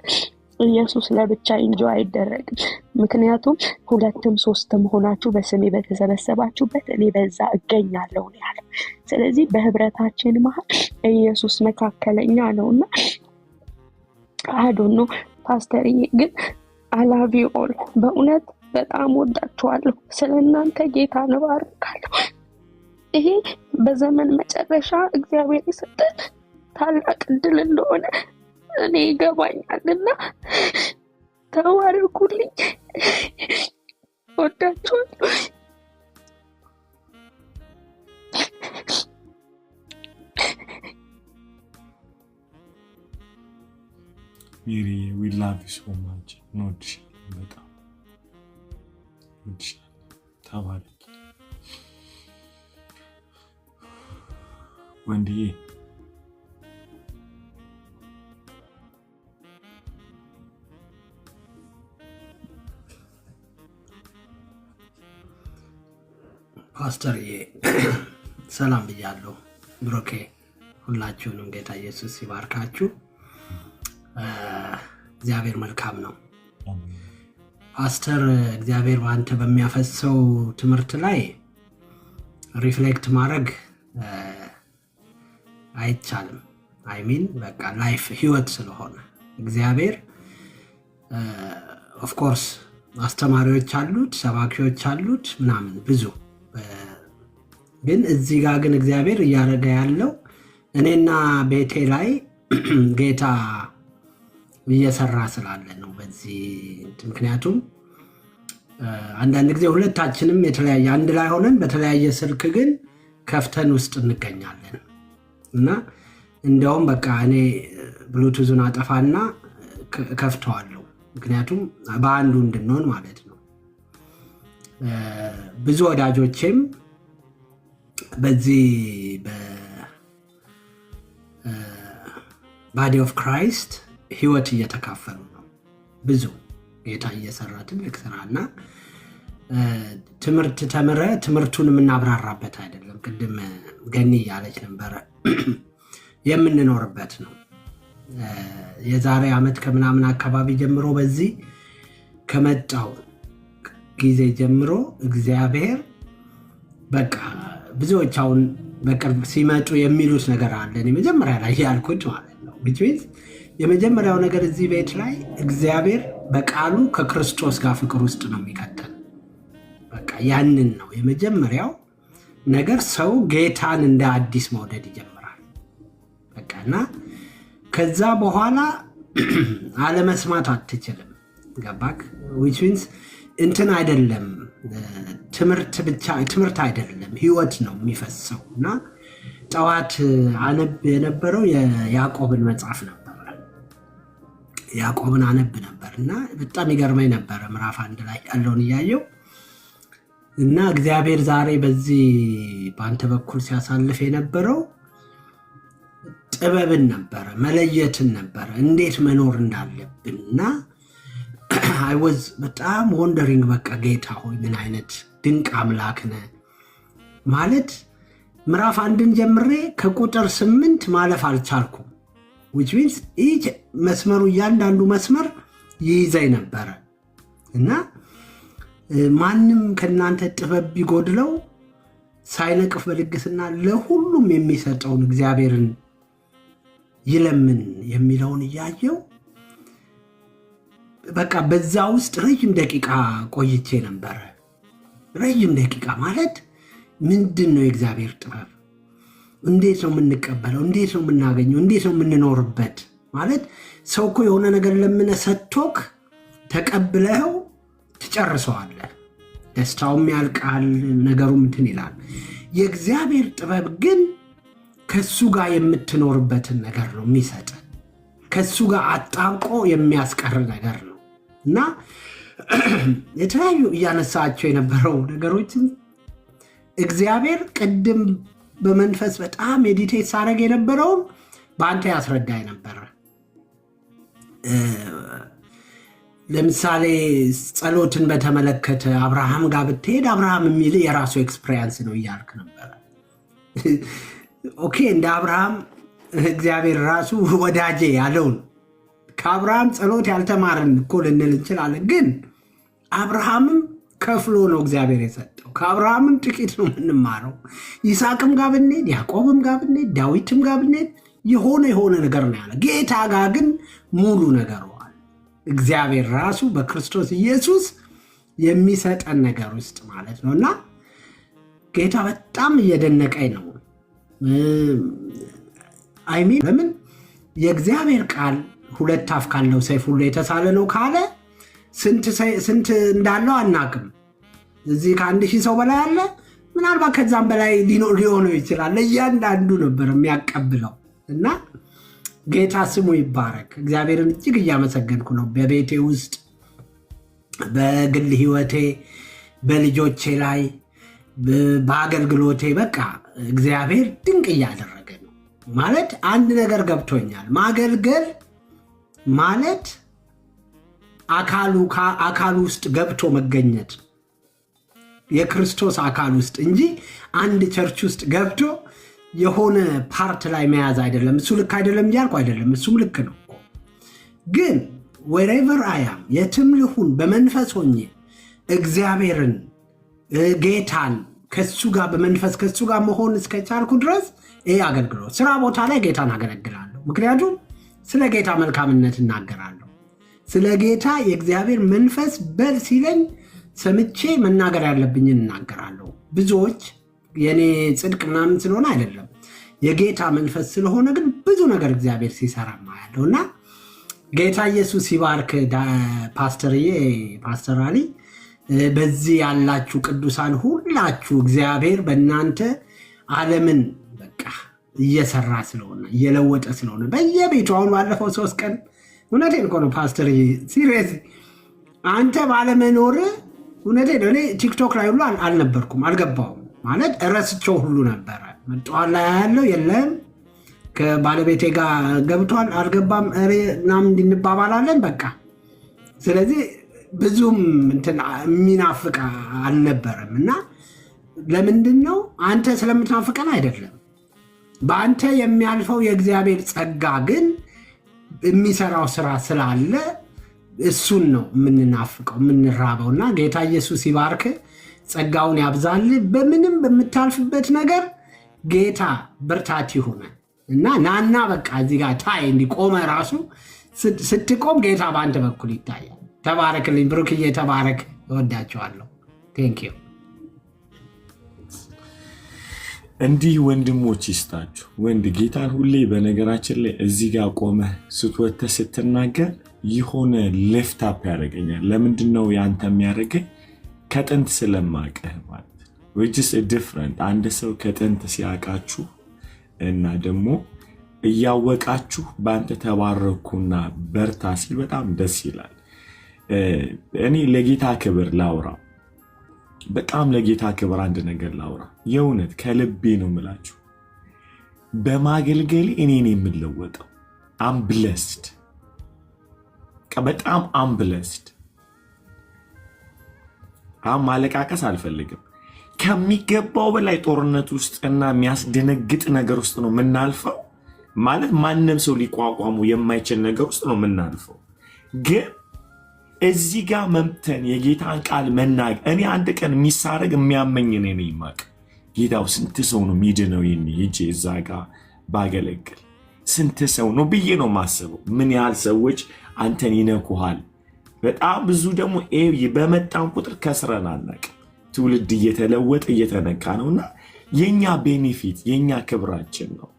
ኢየሱስ ለብቻ ኢንጆይ አይደረግም። ምክንያቱም 2-3 ሆናችሁ በስሜ በተሰበሰባችሁበት እኔ በዛ እገኛለሁ ያለው። ስለዚህ በህብረታችን መካከል ኢየሱስ መካከለኛ ነውና አዶኖ ፓስተርዬ ግን አላቪ ኦል በእውነት በጣም ወዳችኋለሁ። ስለናንተ ጌታ ነባርካለሁ። ይሄ በዘመን መጨረሻ እግዚአብሔር የሰጠን ታላቅ ዕድል እንደሆነ እኔ ይገባኛልና ተባረኩልኝ። ወዳችኋለሁ። ሚሪ we love you so much እንወድሻለን በጣም ተባረክ ወንድዬ። ፓስተርዬ ሰላም ብያለሁ። ብሮኬ ሁላችሁንም ጌታ ኢየሱስ ይባርካችሁ። እግዚአብሔር መልካም ነው። ፓስተር እግዚአብሔር በአንተ በሚያፈሰው ትምህርት ላይ ሪፍሌክት ማድረግ አይቻልም። አይሚን በቃ ላይፍ ህይወት ስለሆነ እግዚአብሔር ኦፍ ኮርስ አስተማሪዎች አሉት፣ ሰባኪዎች አሉት ምናምን ብዙ ግን እዚህ ጋር ግን እግዚአብሔር እያደረገ ያለው እኔና ቤቴ ላይ ጌታ እየሰራ ስላለ ነው። በዚህ ምክንያቱም አንዳንድ ጊዜ ሁለታችንም የተለያየ አንድ ላይ ሆነን በተለያየ ስልክ ግን ከፍተን ውስጥ እንገኛለን እና እንደውም በቃ እኔ ብሉቱዙን አጠፋና ከፍተዋለሁ፣ ምክንያቱም በአንዱ እንድንሆን ማለት ነው። ብዙ ወዳጆቼም በዚህ በባዲ ኦፍ ክራይስት ህይወት እየተካፈሉ ነው። ብዙ ጌታ እየሰራ ትልቅ ስራና ትምህርት ተምረ ትምህርቱን የምናብራራበት አይደለም። ቅድም ገኒ ያለች ነበረ የምንኖርበት ነው። የዛሬ ዓመት ከምናምን አካባቢ ጀምሮ በዚህ ከመጣው ጊዜ ጀምሮ እግዚአብሔር በቃ ብዙዎች አሁን በቅርብ ሲመጡ የሚሉት ነገር አለ። እኔ መጀመሪያ ላይ ያልኩት ማለት ነው which means የመጀመሪያው ነገር እዚህ ቤት ላይ እግዚአብሔር በቃሉ ከክርስቶስ ጋር ፍቅር ውስጥ ነው የሚከተል። በቃ ያንን ነው የመጀመሪያው ነገር። ሰው ጌታን እንደ አዲስ መውደድ ይጀምራል። በቃና ከዛ በኋላ አለመስማት አትችልም። ገባክ? which means እንትን አይደለም ትምህርት አይደለም፣ ህይወት ነው የሚፈሰው። እና ጠዋት አነብ የነበረው የያዕቆብን መጽሐፍ ነበር። ያዕቆብን አነብ ነበር እና በጣም ይገርመኝ ነበር ምዕራፍ 1 ላይ ያለውን እያየው እና እግዚአብሔር ዛሬ በዚህ በአንተ በኩል ሲያሳልፍ የነበረው ጥበብን ነበረ፣ መለየትን ነበረ፣ እንዴት መኖር እንዳለብን እና I was በጣም ወንደሪንግ በቃ ጌታ ሆይ ምን አይነት ድንቅ አምላክ ነህ ማለት ምዕራፍ 1ን ጀምሬ ከቁጥር 8 ማለፍ አልቻልኩም። which means each መስመሩ እያንዳንዱ መስመር ይይዘኝ ነበረ እና ማንም ከናንተ ጥበብ ቢጎድለው ሳይነቅፍ በልግስና ለሁሉም የሚሰጠውን እግዚአብሔርን ይለምን የሚለውን እያየው በቃ በዛ ውስጥ ረጅም ደቂቃ ቆይቼ ነበር። ረጅም ደቂቃ ማለት ምንድነው የእግዚአብሔር ጥበብ? እንዴት ነው የምንቀበለው? እንዴት ነው የምናገኘው? እንዴት ነው የምንኖርበት? ማለት ሰው እኮ የሆነ ነገር ለምነ ሰጥቶክ ተቀብለው ትጨርሰዋለህ። ደስታውም ያልቃል፣ ነገሩም እንትን ይላል። የእግዚአብሔር ጥበብ ግን ከሱ ጋር የምትኖርበትን ነገር ነው የሚሰጥ። ከሱ ጋር አጣብቆ የሚያስቀር ነገር ነው እና የተለያዩ እያነሳቸው የነበረው ነገሮችን እግዚአብሔር ቅድም በመንፈስ በጣም ሜዲቴት ሳደርግ የነበረውን በአንተ ያስረዳኝ ነበር። ለምሳሌ ጸሎትን በተመለከተ አብርሃም ጋር ብትሄድ አብርሃም የሚል የራሱ ኤክስፒሪየንስ ነው እያልክ ነበር። ኦኬ፣ እንደ አብርሃም እግዚአብሔር ራሱ ወዳጄ ያለውን ከአብርሃም ጸሎት ያልተማርን እኮ ልንል እንችላለን። ግን አብርሃምም ከፍሎ ነው እግዚአብሔር የሰጠው። ከአብርሃምም ጥቂት ነው የምንማረው። ይስሐቅም ጋር ብንሄድ፣ ያዕቆብም ጋር ብንሄድ፣ ዳዊትም ጋር ብንሄድ የሆነ ነገር ነው ያለ። ጌታ ጋር ግን ሙሉ ነገር ዋል። እግዚአብሔር ራሱ በክርስቶስ ኢየሱስ የሚሰጠን ነገር ውስጥ ማለት ነው እና ጌታ በጣም እየደነቀኝ ነው። አይሚን ለምን የእግዚአብሔር ቃል ሁለት አፍ ካለው ሰይፍ ሁሉ የተሳለ ነው ካለ ስንት እንዳለው አናቅም። እዚህ ከ1000 ሰው በላይ አለ፣ ምናልባት ከዛም በላይ ሊሆነው ይችላል። ለእያንዳንዱ ነበር የሚያቀብለው እና ጌታ ስሙ ይባረክ። እግዚአብሔርን እጅግ እያመሰገንኩ ነው። በቤቴ ውስጥ፣ በግል ህይወቴ፣ በልጆቼ ላይ፣ በአገልግሎቴ በቃ እግዚአብሔር ድንቅ እያደረገ ነው። ማለት አንድ ነገር ገብቶኛል። ማገልገል ማለት አካሉ ውስጥ ገብቶ መገኘት፣ የክርስቶስ አካል ውስጥ እንጂ አንድ ቸርች ውስጥ ገብቶ የሆነ ፓርት ላይ መያዝ አይደለም። እሱ ልክ አይደለም እያልኩ አይደለም፣ እሱም ልክ ነው። ግን wherever I am የትም ልሁን በመንፈስ ሆኜ እግዚአብሔርን ጌታን ከሱ ጋር በመንፈስ ከሱ ጋር መሆን እስከቻልኩ ድረስ ይሄ አገልግሎት ስራ ቦታ ላይ ጌታን አገለግላለሁ። ምክንያቱም ስለ ጌታ መልካምነት እናገራለሁ። ስለ ጌታ የእግዚአብሔር መንፈስ በል ሲለኝ ሰምቼ መናገር ያለብኝን እናገራለሁ። ብዙዎች የኔ ጽድቅ ምናምን ስለሆነ አይደለም፣ የጌታ መንፈስ ስለሆነ ግን ብዙ ነገር እግዚአብሔር ሲሰራ ማያለውና ጌታ ኢየሱስ ይባርክ። ፓስተር አሊ በዚህ ያላችሁ ቅዱሳን ሁላችሁ እግዚአብሔር በእናንተ ዓለምን በቃ እየሰራ ስለሆነ እየለወጠ ስለሆነ በየቤቱ አሁን ባለፈው 3 ቀን እውነቴን እኮ ነው ፓስተር ሲሪየስ አንተ ባለመኖር እውነቴን እኔ ቲክቶክ ላይ ሁሉ አልነበርኩም፣ አልገባውም ማለት እረስቸው ሁሉ ነበረ። መጣዋል ላይ ያለው የለም ከባለቤቴ ጋር ገብቷል አልገባም እናም እንድንባባላለን በቃ። ስለዚህ ብዙም እንትን የሚናፍቅ አልነበረም እና ለምንድን ነው አንተ ስለምትናፍቀን አይደለም፣ በአንተ የሚያልፈው የእግዚአብሔር ጸጋ ግን የሚሰራው ስራ ስላለ እሱን ነው የምንናፍቀው የምንራበው። እና ጌታ ኢየሱስ ይባርክ፣ ጸጋውን ያብዛል። በምንም በምታልፍበት ነገር ጌታ ብርታት ይሁን። እና ናና በቃ እዚህ ጋር ታይ እንዲቆመ ራሱ ስትቆም ጌታ በአንተ በኩል ይታያል። ተባረክልኝ ብሩክዬ፣ ተባረክ። እወዳቸዋለሁ። ቴንኪዩ። እንዲህ ወንድሞች ይስጣችሁ። ወንድ ጌታን ሁሌ በነገራችን ላይ እዚህ ጋር ቆመህ ስትወጥተህ ስትናገር የሆነ ሊፍት አፕ ያደርገኛል። ለምንድን ነው ያንተ የሚያደርገኝ? ከጥንት ስለማቀህ ማለት ነው። which is different። አንድ ሰው ከጥንት ሲያውቃችሁ እና ደግሞ እያወቃችሁ በአንተ ተባረኩና በርታ ሲል በጣም ደስ ይላል። እኔ ለጌታ ክብር ላውራ፣ በጣም ለጌታ ክብር አንድ ነገር ላውራ። የእውነት ከልቤ ነው የምላችሁ። በማገልገል እኔን የምለወጠው አምብለስድ፣ በጣም አምብለስድ። ማለቃቀስ አልፈልግም። ከሚገባው በላይ ጦርነት ውስጥ እና የሚያስደነግጥ ነገር ውስጥ ነው የምናልፈው። ማለት ማንም ሰው ሊቋቋሙ የማይችል ነገር ውስጥ ነው የምናልፈው። ግን እዚህ ጋር መምተን የጌታን ቃል መናገር፣ እኔ አንድ ቀን የሚሳረግ የሚያመኝ እኔ ይማቅ ጌታው ስንት ሰው ነው ሚድነው ሄጄ እዛ ጋር ባገለግል ስንት ሰው ነው ብዬ ነው ማስበው። ምን ያህል ሰዎች አንተን ይነኩሃል። በጣም ብዙ ደግሞ በመጣን ቁጥር ከስረን አናውቅም። ትውልድ እየተለወጠ እየተነካ ነውና የኛ ቤኔፊት የኛ ክብራችን ነው።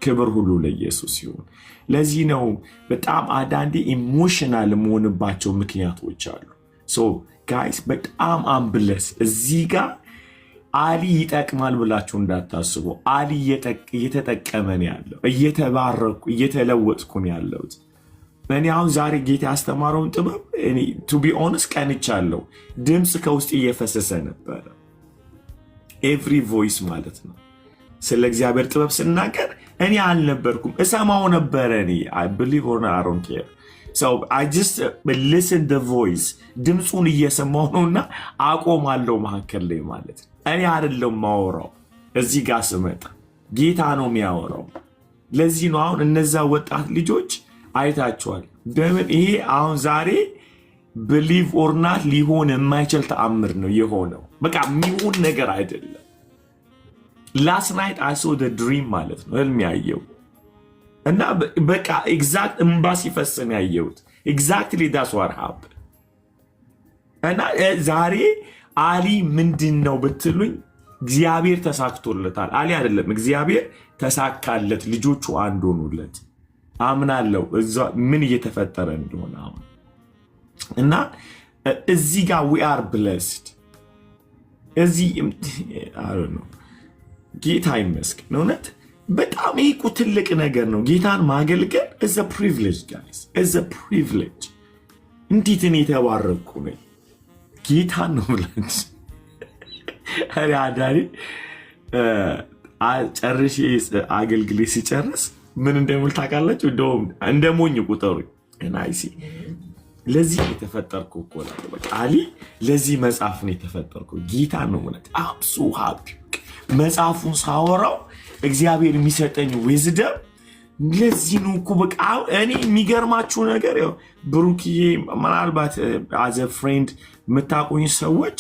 ክብር ሁሉ ለኢየሱስ ይሁን። ለዚህ ነው በጣም አንዳንዴ ኢሞሽናል መሆንባቸው ምክንያቶች አሉ። ሶ ጋይስ በጣም አምብለስ እዚህ ጋር አሊ ይጠቅማል ብላችሁ እንዳታስቡ። አሊ እየተጠቀመ ነው ያለው፣ እየተባረኩ እየተለወጥኩ ነው ያለሁት። እኔ አሁን ዛሬ ጌታ ያስተማረውን ጥበብ ቱ ቢ ኦነስት ቀንቻለሁ። ድምፅ ከውስጥ እየፈሰሰ ነበረ። ኤቭሪ ቮይስ ማለት ነው። ስለ እግዚአብሔር ጥበብ ስናገር እኔ አልነበርኩም፣ እሰማው ነበረ። እኔ አይ ቢሊቭ ኦር አይ ዶንት ኬር ሶ አይ ጀስት ሊስን ዘ ቮይስ። ድምፁን እየሰማው ነውና አቆማለሁ መካከል ላይ ማለት ነው። እኔ አይደለም ማወራው። እዚህ ጋር ስመጣ ጌታ ነው የሚያወራው። ለዚህ ነው አሁን እነዛ ወጣት ልጆች አይታቸዋል። በምን ይሄ አሁን ዛሬ ቢሊቭ ኦር ናት ሊሆን የማይችል ተአምር ነው የሆነው። በቃ የሚሆን ነገር አይደለም። ላስት ናይት አይ ሶ ዘ ድሪም ማለት ነው፣ ህልም ያየው እና በቃ ኤግዛክት እምባ ሲፈስ ነው ያየሁት። ኤግዛክትሊ ዳትስ ዋት ሃፕን። እና ዛሬ አሊ ምንድን ነው ብትሉኝ እግዚአብሔር ተሳክቶለታል። አሊ አይደለም እግዚአብሔር ተሳካለት። ልጆቹ አንድ ሆኑለት። አምናለሁ ምን እየተፈጠረ እንደሆነ አሁን እና እዚህ ጋር we are blessed። እዚህ ነው ጌታ ይመስገን። እውነት በጣም ይሄ እኮ ትልቅ ነገር ነው። ጌታን ማገልገል is a privilege guys, is a privilege። እንዴት እኔ የተባረኩ ነኝ። ጌታን ነው ብለንስ አሬ አዳሪ ጨርሼ አገልግሌ ሲጨርስ ምን እንደምል ታውቃላችሁ? እንደውም እንደሞኝ ቁጠሩኝ እና አይሲ ለዚህ የተፈጠርኩ እኮ ነው። በቃ አሊ ለዚህ መጽሐፍ ነው የተፈጠርኩ። ጌታ ነው ማለት አብሱ ሃፒ መጽሐፉን ሳወራው እግዚአብሔር የሚሰጠኝ ዊዝደም ለዚህ ነው እኮ። በቃ እኔ የሚገርማችሁ ነገር ያው ብሩክዬ ምናልባት አዘ ፍሬንድ የምታውቁኝ ሰዎች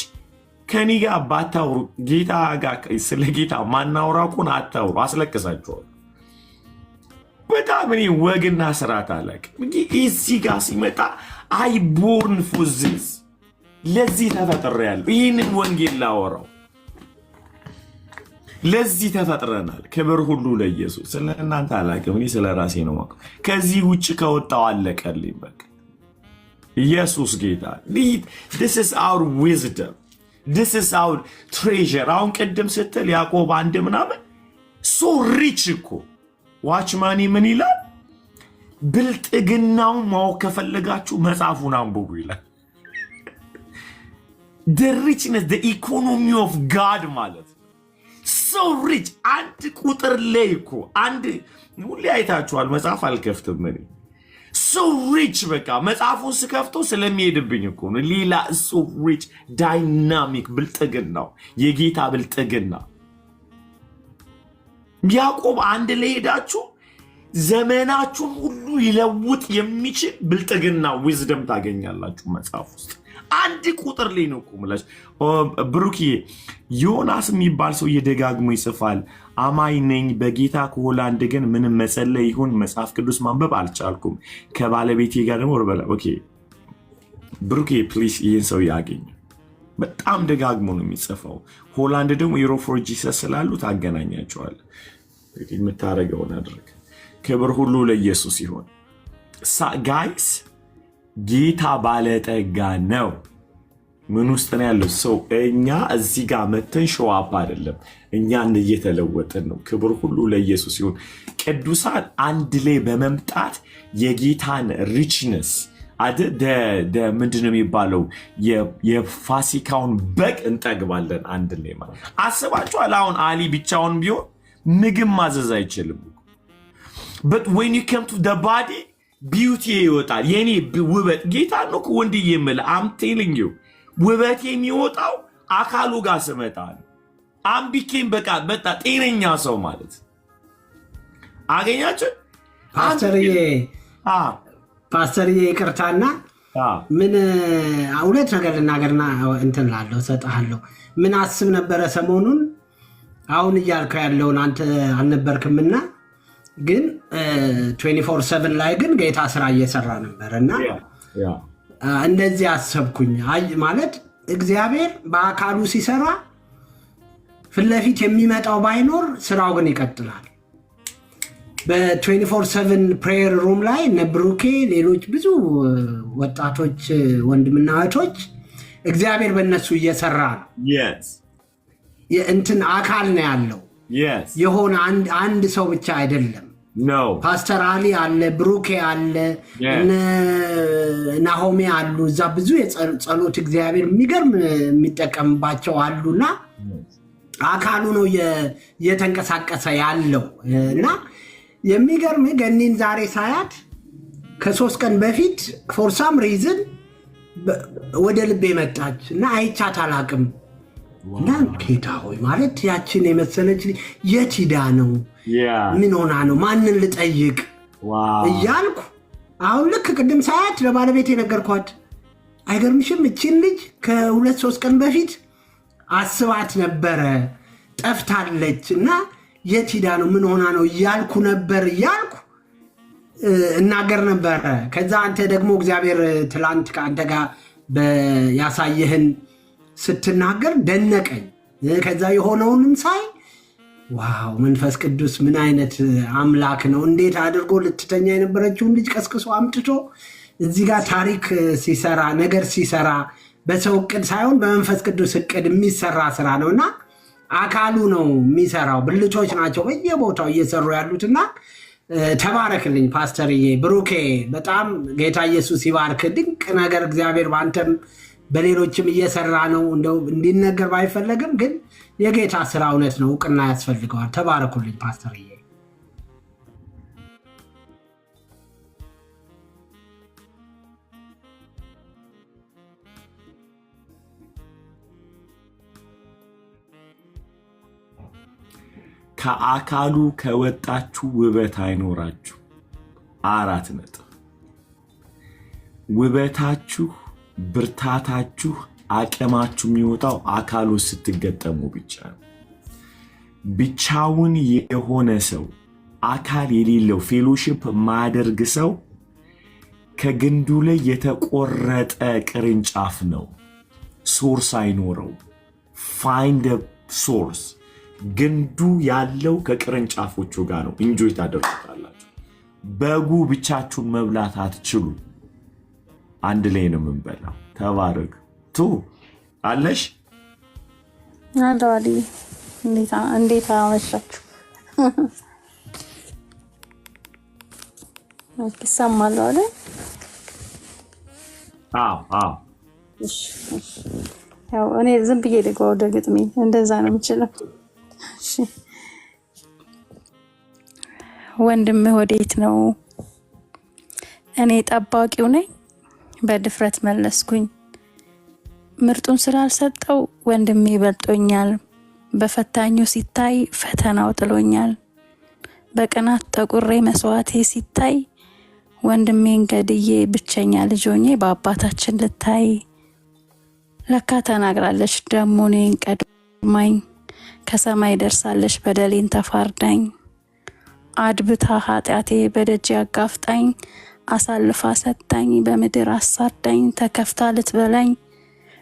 ከኔ ጋር ባታውሩ ጌታ ጋር ስለ ጌታ ማናወራ እኮ አታውሩ፣ አስለቅሳችኋል። በጣም እኔ ወግና ስርዓት አላውቅም። እዚህ ጋር ሲመጣ አይ ቦርን ፎር ዚስ ለዚህ ተፈጥሬያለሁ። ይህንን ወንጌል ላወራው ለዚህ ተፈጥረናል። ክብር ሁሉ ለኢየሱስ። ስለ እናንተ አላውቅም፣ እኔ ስለ ራሴ ነው የማውቀው። ከዚህ ውጭ ከወጣው አለቀልኝ በቃ። ኢየሱስ ጌታ። this is our wisdom, this is our treasure። አሁን ቅድም ስትል ያዕቆብ አንድ ምናምን so rich እኮ ዋችማኒ ምን ይላል? ብልጥግናውን ማወቅ ከፈለጋችሁ መጽሐፉን አንብቡ ይላል። the richness, the economy of God ማለት so rich። አንድ ቁጥር ላይ እኮ አንድ ሁሌ አይታችኋል። መጽሐፍ አልከፍትም እኔ so rich በቃ መጽሐፉን ስከፍተው ስለሚሄድብኝ እኮ ነው። ሌላ so rich dynamic ብልጥግናው የጌታ ብልጥግና ያዕቆብ አንድ ላይ ሄዳችሁ ዘመናችሁን ሁሉ ሊለውጥ የሚችል ብልጥግና ዊዝደም ታገኛላችሁ መጽሐፍ ውስጥ። አንድ ቁጥር ላይ ነው እኮ የምላችሁ። ብሩክ ዮናስ የሚባል ሰው እየደጋግሞ ይጽፋል። አማኝ ነኝ በጌታ ከሆላንድ ግን ምንም መጸለይ ይሁን መጽሐፍ ቅዱስ ማንበብ አልቻልኩም። ከባለቤቴ ጋር ደግሞ ወርበላ ኦኬ ብሩክ ፕሊስ ይህን ሰው ያገኝ። በጣም ደጋግሞ ነው የሚጽፈው። ሆላንድ ደግሞ ዩሮ ፎር ጂሰስ ስላሉት አገናኛቸዋል። እንግዲህ የምታደርገውን አድርግ። ክብር ሁሉ ለኢየሱስ ይሁን። ጋይስ ጌታ ባለጠጋ ነው። ምን ውስጥ ነው ያለው ሰው? እኛ እዚህ ጋር መተን ሾዋፕ አይደለም፣ እኛ እየተለወጥን ነው። ክብር ሁሉ ለኢየሱስ ይሁን። ቅዱሳን አንድ ላይ በመምጣት የጌታን ሪችነስ ምንድን ነው የሚባለው የፋሲካውን በግ እንጠግባለን አንድ ላይ ማለት አስባችኋል? አሁን አሊ ብቻውን ቢሆን ምግብ ማዘዝ አይችልም። but when you come to the body beauty ይወጣል። የኔ ውበት ጌታ ነው ወንድዬ የምልህ I'm telling you ውበት የሚወጣው አካሉ ጋር ስመጣ ነው። አምቢኬም በቃ ጤነኛ ሰው ማለት አገኛችሁ ፓስተርዬ ይቅርታና ምን ሁለት ነገር ልናገርና እንትን ላለው ሰጣለሁ። ምን አስብ ነበረ ሰሞኑን አሁን እያልከው ያለውን አንተ አልነበርክምና ግን 24/7 ላይ ግን ጌታ ስራ እየሰራ ነበርና እንደዚህ አሰብኩኝ። ማለት እግዚአብሔር በአካሉ ሲሰራ ፍለፊት የሚመጣው ባይኖር ስራው ግን ይቀጥላል። በ24/7 ፕሬየር ሩም ላይ ነብሩኬ ሌሎች ብዙ ወጣቶች ወንድምና እህቶች እግዚአብሔር በእነሱ እየሰራ ነው። እንትን አካል ነው ያለው። የሆነ አንድ ሰው ብቻ አይደለም። ፓስተር አሊ አለ፣ ብሩኬ አለ፣ ናሆሜ አሉ። እዛ ብዙ የጸሎት እግዚአብሔር የሚገርም የሚጠቀምባቸው አሉና አካሉ ነው እየተንቀሳቀሰ ያለው እና የሚገርም ገኒን ዛሬ ሳያት ከ3 ቀን በፊት ፎር ሳም ሪዝን ወደ ልቤ መጣች እና አይቻት አላቅም እና ጌታ ሆይ ማለት ያችን የመሰለች የት ሂዳ ነው? ምን ሆና ነው? ማንን ልጠይቅ እያልኩ አሁን ልክ ቅድም ሳያት ለባለቤት የነገርኳት አይገርምሽም? እቺን ልጅ ከ2-3 ቀን በፊት አስባት ነበረ ጠፍታለች እና የት ሂዳ ነው? ምን ሆና ነው እያልኩ ነበር እያልኩ እናገር ነበረ። ከዛ አንተ ደግሞ እግዚአብሔር ትላንት ከአንተ ጋር ያሳየህን ስትናገር ደነቀኝ። ከዛ የሆነውንም ሳይ ዋው መንፈስ ቅዱስ ምን አይነት አምላክ ነው! እንዴት አድርጎ ልትተኛ የነበረችውን ልጅ ቀስቅሶ አምጥቶ እዚህ ጋር ታሪክ ሲሰራ ነገር ሲሰራ በሰው እቅድ ሳይሆን በመንፈስ ቅዱስ እቅድ የሚሰራ ስራ ነውና አካሉ ነው የሚሰራው። ብልቶች ናቸው በየቦታው እየሰሩ ያሉትና ተባረክልኝ ፓስተርዬ ብሩኬ። በጣም ጌታ ኢየሱስ ይባርክ። ድንቅ ነገር እግዚአብሔር በአንተም በሌሎችም እየሰራ ነው። እንደው እንዲነገር ባይፈለግም ግን የጌታ ስራ እውነት ነው፣ እውቅና ያስፈልገዋል። ተባረኩልኝ ፓስተርዬ። ከአካሉ ከወጣችሁ ውበት አይኖራችሁ። 4 ነጥብ። ውበታችሁ፣ ብርታታችሁ፣ አቅማችሁ የሚወጣው አካሉ ስትገጠሙ ብቻ ነው። ብቻውን የሆነ ሰው አካል የሌለው ፌሎሺፕ ማያደርግ ሰው ከግንዱ ላይ የተቆረጠ ቅርንጫፍ ነው። ሶርስ አይኖረው። ፋይንድ ሶርስ። ግንዱ ያለው ከቅርንጫፎቹ ጋር ነው። ኢንጆይ ታደርጉታላችሁ። በጉ ብቻችሁን መብላት አትችሉ። አንድ ላይ ነው የምንበላው። ተባረክ ቱ አለሽ አዳሊ እንዴት አመሻችሁ? ይሰማል አይደል? አዎ። ያው እኔ ዝም ብዬ ልግባ ወደ ግጥሜ። እንደዛ ነው የምችለው። እሺ ወንድምህ ወዴት ነው? እኔ ጠባቂው ነኝ። በድፍረት መለስኩኝ። ምርጡን ስላልሰጠው ወንድሜ በልጦኛል። በፈታኙ ሲታይ ፈተናው ጥሎኛል። በቅናት ጠቁሬ መስዋዕቴ ሲታይ ወንድሜን ገድዬ ብቸኛ ልጅ ሆኜ በአባታችን ልታይ። ለካ ተናግራለች ደሞ እኔን ቀድማኝ ከሰማይ ደርሳለች በደሌን ተፋርዳኝ አድብታ ኃጢአቴ በደጅ ያጋፍጣኝ አሳልፋ ሰጣኝ በምድር አሳዳኝ ተከፍታ ልትበላኝ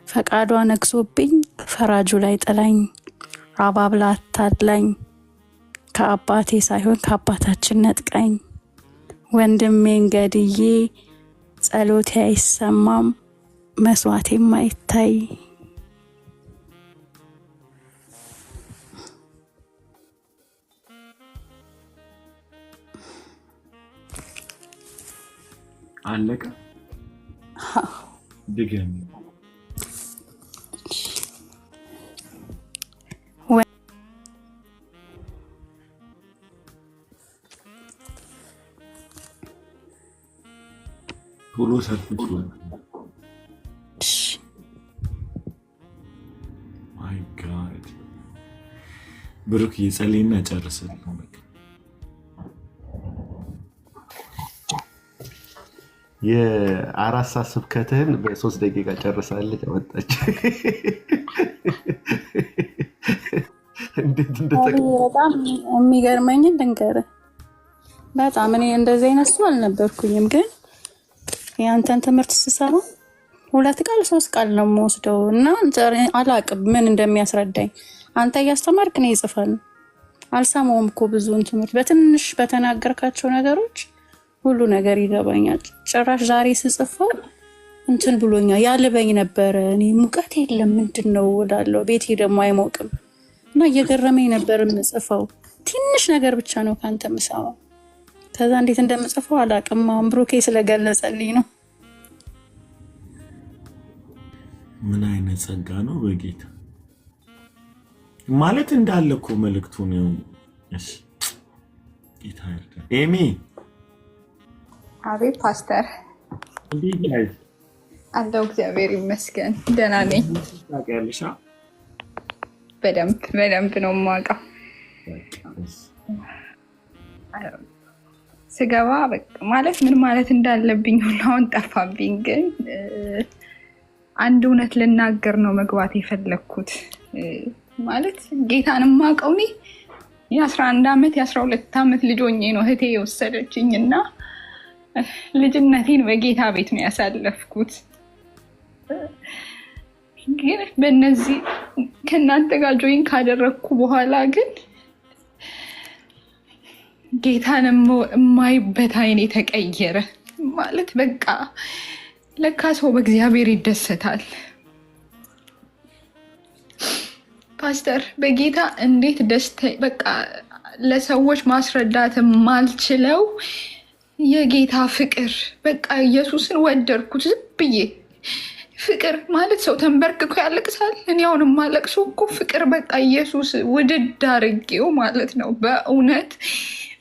ፈቃዷ ነግሶብኝ ፈራጁ ላይ ጥላኝ አባብላ አታድላኝ ከአባቴ ሳይሆን ከአባታችን ነጥቃኝ ወንድሜን ገድዬ ጸሎቴ አይሰማም መስዋዕቴም አይታይ አለቀ ድገም ቶሎ ሰርተሽ ማይ ጋድ ብሩክ ይጸልይና ጨርስልን በቃ የአራት ሰዓት ስብከትህን በ3 ደቂቃ ጨርሳለች አወጣች እንዴት በጣም የሚገርመኝ ልንገርህ በጣም እኔ እንደዚህ አይነት ሰው አልነበርኩኝም ግን ያንተን ትምህርት ስሰማ 2 ቃል 3 ቃል ነው የምወስደው እና አላቅም ምን እንደሚያስረዳኝ አንተ እያስተማርክ ነው ይጽፋል አልሰማውም እኮ ብዙውን ትምህርት በትንሽ በተናገርካቸው ነገሮች ሁሉ ነገር ይገባኛል ጭራሽ ዛሬ ስጽፈው እንትን ብሎኛል ያልበኝ ነበር እኔ ሙቀት የለም ምንድነው ወዳለው ቤቴ ደግሞ አይሞቅም እና እየገረመኝ ነበር የምጽፈው ትንሽ ነገር ብቻ ነው ካንተ የምሰማው ከዛ እንዴት እንደምጽፈው አላቅም አሁን ብሩኬ ስለገለጸልኝ ነው ምን አይነት ጸጋ ነው በጌታ ማለት እንዳለ እኮ መልእክቱ ነው እሺ ጌታ ይርዳ ኤሚ አቤት ፓስተር እንዴት ነህ አለው እግዚአብሔር ይመስገን ደህና ነኝ ታውቂያለሽ በደንብ ነው የማውቀው ስገባ ማለት ምን ማለት እንዳለብኝ ሁላውን ጠፋብኝ ግን አንድ እውነት ልናገር ነው መግባት የፈለኩት ማለት ጌታን ማቀው ነኝ የ11 አመት የ12 አመት ልጅ ሆኜ ነው እህቴ የወሰደችኝና ልጅነቴን በጌታ ቤት ነው ያሳለፍኩት ግን በእነዚህ ከናንተ ጋር ጆይን ካደረኩ በኋላ ግን ጌታን የማይበት አይኔ ተቀየረ ማለት በቃ ለካ ሰው በእግዚአብሔር ይደሰታል ፓስተር በጌታ እንዴት ደስታ በቃ ለሰዎች ማስረዳት ማልችለው የጌታ ፍቅር በቃ ኢየሱስን ወደድኩት ዝም ብዬ ፍቅር ማለት ሰው ተንበርክኮ ያለቅሳል እኔ አሁን ማለቅሰው እኮ ፍቅር በቃ ኢየሱስ ውድድ አድርጌው ማለት ነው በእውነት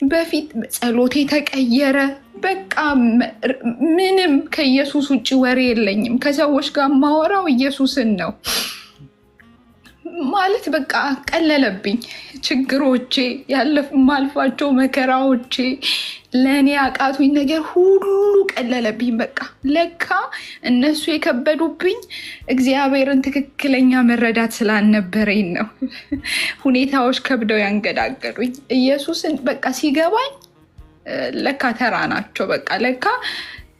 በፊት ጸሎቴ ተቀየረ በቃ ምንም ከኢየሱስ ውጪ ወሬ የለኝም ከሰዎች ጋር ማወራው ኢየሱስን ነው ማለት በቃ ቀለለብኝ ችግሮቼ ማልፋቸው መከራዎቼ ለኔ አቃቱኝ ነገር ሁሉ ቀለለብኝ በቃ ለካ እነሱ የከበዱብኝ እግዚአብሔርን ትክክለኛ መረዳት ስላልነበረኝ ነው ሁኔታዎች ከብደው ያንገዳገዱኝ ኢየሱስን በቃ ሲገባኝ ለካ ተራ ናቸው በቃ ለካ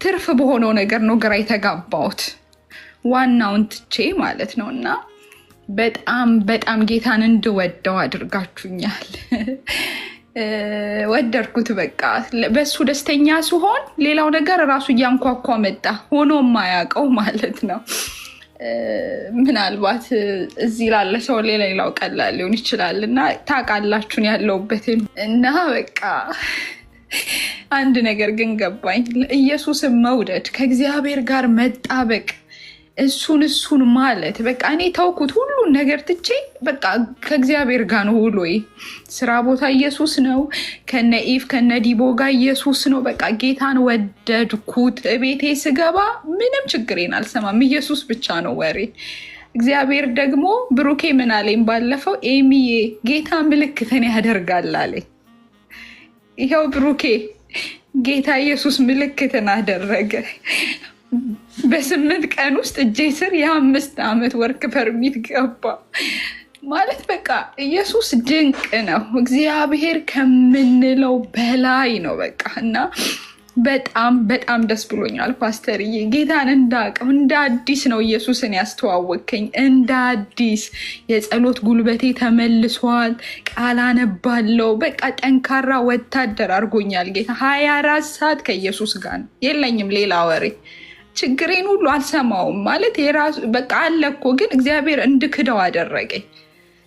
ትርፍ በሆነው ነገር ነው ግራ የተጋባሁት ዋናውን ትቼ ማለት ነውና በጣም ጌታን እንድወደው አድርጋችሁኛል ወደድኩት በቃ በሱ ደስተኛ ሲሆን ሌላው ነገር ራሱ እያንኳኳ መጣ ሆኖ ማያውቀው ማለት ነው ምናልባት እዚህ ላለ ሰው ሌላው ቀላል ሊሆን ይችላልና ታውቃላችሁን ያለውበትን እና በቃ አንድ ነገር ግን ገባኝ ኢየሱስን መውደድ ከእግዚአብሔር ጋር መጣበቅ እሱን ማለት በቃ እኔ ተውኩት ሁሉን ነገር ትቼ በቃ ከእግዚአብሔር ጋር ነው ውሎዬ ስራ ቦታ ኢየሱስ ነው ከነ ኢፍ ከነ ዲቦ ጋር ኢየሱስ ነው በቃ ጌታን ወደድኩት ቤቴ ስገባ ምንም ችግሬን አልሰማም ኢየሱስ ብቻ ነው ወሬ እግዚአብሔር ደግሞ ብሩኬ ምን አለኝ ባለፈው ኤሚዬ ጌታ ምልክትን ያደርጋል አለኝ ይሄው ብሩኬ ጌታ ኢየሱስ ምልክትን አደረገ በ8 ቀን ውስጥ እጄ ስር የ5 ዓመት ወርክ ፐርሚት ገባ ማለት በቃ ኢየሱስ ድንቅ ነው። እግዚአብሔር ከምንለው በላይ ነው በቃ። እና በጣም በጣም ደስ ብሎኛል ፓስተርዬ። ጌታን እንዳውቀው እንደ አዲስ ነው ኢየሱስን ያስተዋወቀኝ። እንደ አዲስ የጸሎት ጉልበቴ ተመልሷል። ቃል አነባለው። በቃ ጠንካራ ወታደር አድርጎኛል ጌታ። 24 ሰዓት ከኢየሱስ ጋር ነው። የለኝም ሌላ ወሬ። ችግሬን ሁሉ አልሰማውም ማለት የራሱ በቃ አለ እኮ፣ ግን እግዚአብሔር እንድክደው አደረገኝ።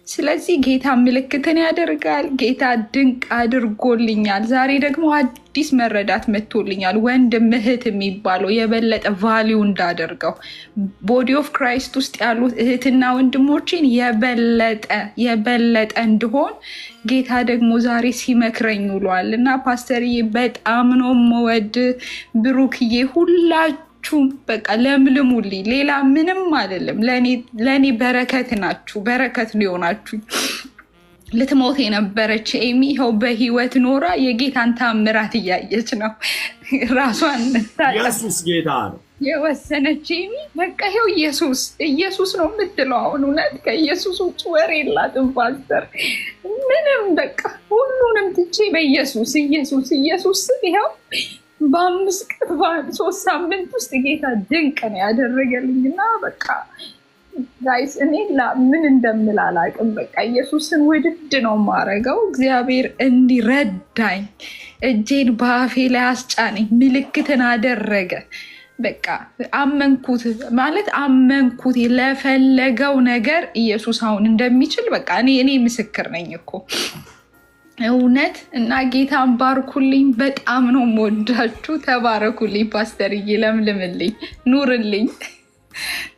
ስለዚህ ጌታ ምልክትን ያደርጋል። ጌታ ድንቅ አድርጎልኛል። ዛሬ ደግሞ አዲስ መረዳት መጥቶልኛል። ወንድም እህት የሚባለው የበለጠ ቫሊዩ እንዳደርገው ቦዲ ኦፍ ክራይስት ውስጥ ያሉት እህትና ወንድሞችን የበለጠ እንድሆን ጌታ ደግሞ ዛሬ ሲመክረኝ ውሏል። እና ፓስተርዬ በጣም ነው የምወድ። ብሩክዬ ሁላችሁም በቃ ለምልሙልኝ። ሌላ ምንም አይደለም። ለእኔ በረከት ናችሁ። በረከት ሊሆናችሁ። ልትሞት የነበረች ኤሚ ይኸው በህይወት ኖራ የጌታን ታምራት እያየች ነው። ራሷን ኢየሱስ ጌታ ነው የወሰነች ኤሚ በቃ ይኸው ኢየሱስ ነው የምትለው። አሁን እውነት ከኢየሱስ ውጭ ወሬ የላትም ፓስተር። ምንም በቃ ሁሉንም ትቼ በኢየሱስ ይኸው በ5 ቀን በ3 ሳምንት ውስጥ ጌታ ድንቅ ነው ያደረገልኝ። እና በቃ ጋይስ እኔ ምን እንደምል አላውቅም። በቃ ኢየሱስን ውድድ ነው የማደርገው። እግዚአብሔር እንዲረዳኝ እጄን በአፌ ላይ አስጫነኝ፣ ምልክትን አደረገ። በቃ አመንኩት ማለት አመንኩት። ለፈለገው ነገር ኢየሱስ አሁን እንደሚችል በቃ እኔ ምስክር ነኝ እኮ እውነት። እና ጌታን ባርኩልኝ። በጣም ነው የምወዳችሁ። ተባረኩልኝ ፓስተርዬ። ለምልምልኝ፣ ኑርልኝ።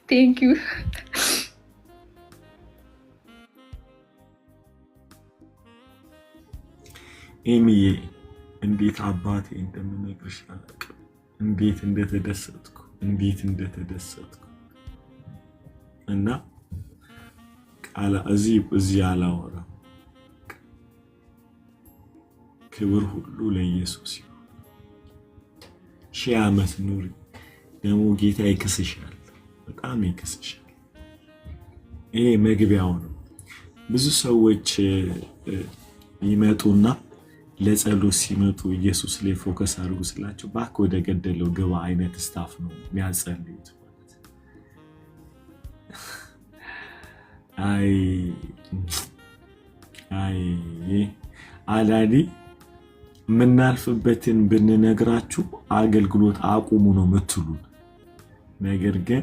ቴንክ ዩ። ኤሚዬ እንዴት አባቴ እንደምነግርሽ አላውቅም። እንዴት እንደተደሰትኩ እና ቃላ እዚህ አላወራም። ክብር ሁሉ ለኢየሱስ ይሁን። 1000 ዓመት ኑሪ። ደግሞ ጌታ ይክስሻል፣ በጣም ይክስሻል። ይሄ መግቢያው ነው። ብዙ ሰዎች ይመጡና ለጸሎት ሲመጡ ኢየሱስ ላይ ፎከስ አድርጉ ስላቸው እባክህ ወደ ገደለው ግባ አይነት ስታፍ ነው የሚያጸልዩት ማለት አላዲ የምናልፍበትን ብንነግራችሁ አገልግሎት አቁሙ ነው የምትሉን። ነገር ግን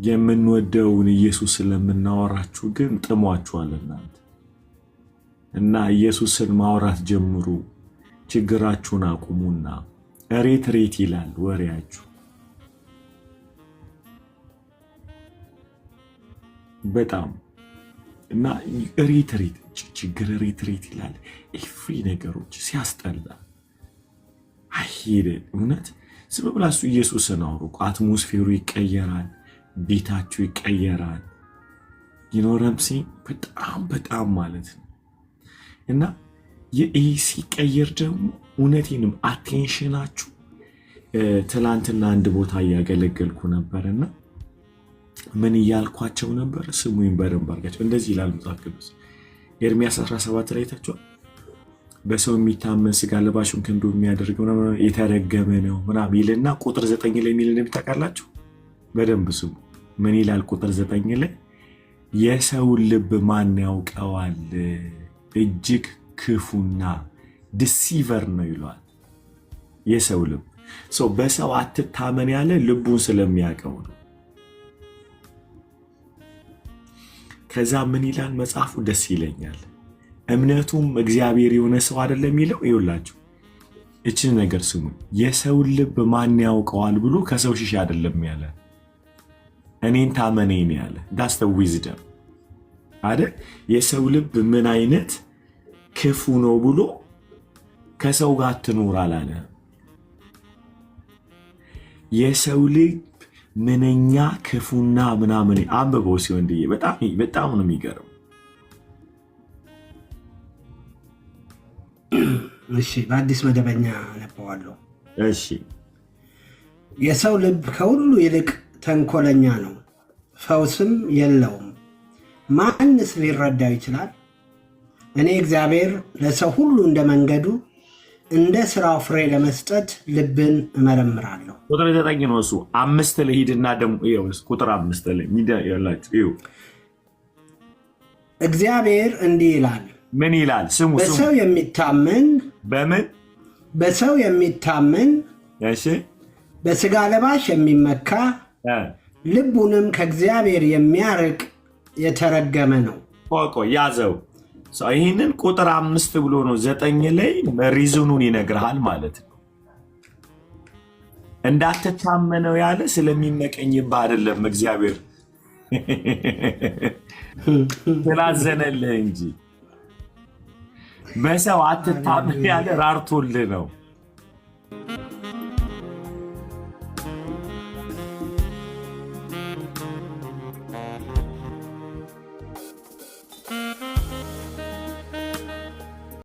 የምንወደውን ኢየሱስ ስለምናወራችሁ ግን ጥሟችኋል እናንተ። እና ኢየሱስን ማውራት ጀምሩ። ችግራችሁን አቁሙና ሬት ይላል ወሬያችሁ። በጣም እና ሬት ችግር ሬት ይላል። ኤፍሪ ነገሮች ሲያስጠላ አይሄድም። እውነት ዝም ብላችሁ ኢየሱስን አውሩ። አትሞስፌሩ ይቀየራል፣ ቤታችሁ ይቀየራል። ይኖረም በጣም ማለት ነው። እና ይህ ሲቀየር ደግሞ እውነቴንም አቴንሽናችሁ ትላንትና አንድ ቦታ እያገለገልኩ ነበርና ምን እያልኳቸው ነበር? ስሙኝ በደንብ አድርጋቸው። እንደዚህ ይላል መጽሐፍ ቅዱስ ኤርምያስ 17 ላይ ታችኋል። በሰው የሚታመን ስጋ ለባሹን ክንዱ የሚያደርገው የተረገመ ነው ምናምን ይልና ቁጥር 9 ላይ የሚል እንደምታውቃላችሁ በደንብ ስሙ። ምን ይላል ቁጥር 9 ላይ? የሰውን ልብ ማን ያውቀዋል? እጅግ ክፉና ዲሲቨር ነው ይሏል። የሰው ልብ በሰው አትታመን ያለ ልቡን ስለሚያውቀው ነው። ከዛ ምን ይላል መጽሐፉ? ደስ ይለኛል። እምነቱም እግዚአብሔር የሆነ ሰው አይደለም የሚለው። ይውላችሁ እችን ነገር ስሙ። የሰውን ልብ ማን ያውቀዋል ብሎ ከሰው ሽሽ አይደለም ያለ፣ እኔን ታመነኝ ያለ። ዳስ ዘ ዊዝደም አይደል? የሰው ልብ ምን አይነት ክፉ ነው ብሎ ከሰው ጋር አትኑር አላለ። የሰው ልብ ምንኛ ክፉና ምናምን አንብበው ሲሆን በጣም ነው የሚገርም። እሺ፣ በአዲስ መደበኛ አነበዋለሁ። እሺ። የሰው ልብ ከሁሉ ይልቅ ተንኮለኛ ነው፣ ፈውስም የለውም። ማንስ ሊረዳው ይችላል? እኔ እግዚአብሔር ለሰው ሁሉ እንደ መንገዱ እንደ ስራው ፍሬ ለመስጠት ልብን እመረምራለሁ። ቁጥር 9 ነው እሱ። 5 ላይ ሂድና ደግሞ ቁጥር 5 ላይ ያላችሁ እግዚአብሔር እንዲህ ይላል። ምን ይላል? ስሙ። በሰው የሚታመን በሰው የሚታመን በስጋ ለባሽ የሚመካ ልቡንም ከእግዚአብሔር የሚያርቅ የተረገመ ነው። ያዘው። ይህንን ቁጥር 5 ብሎ ነው 9 ላይ ሪዝኑን ይነግርሃል ማለት ነው። እንዳትታመነው ያለ ስለሚመቀኝብህ አይደለም፣ እግዚአብሔር ስላዘነልህ እንጂ። በሰው አትታመን ያለ ራርቶልህ ነው።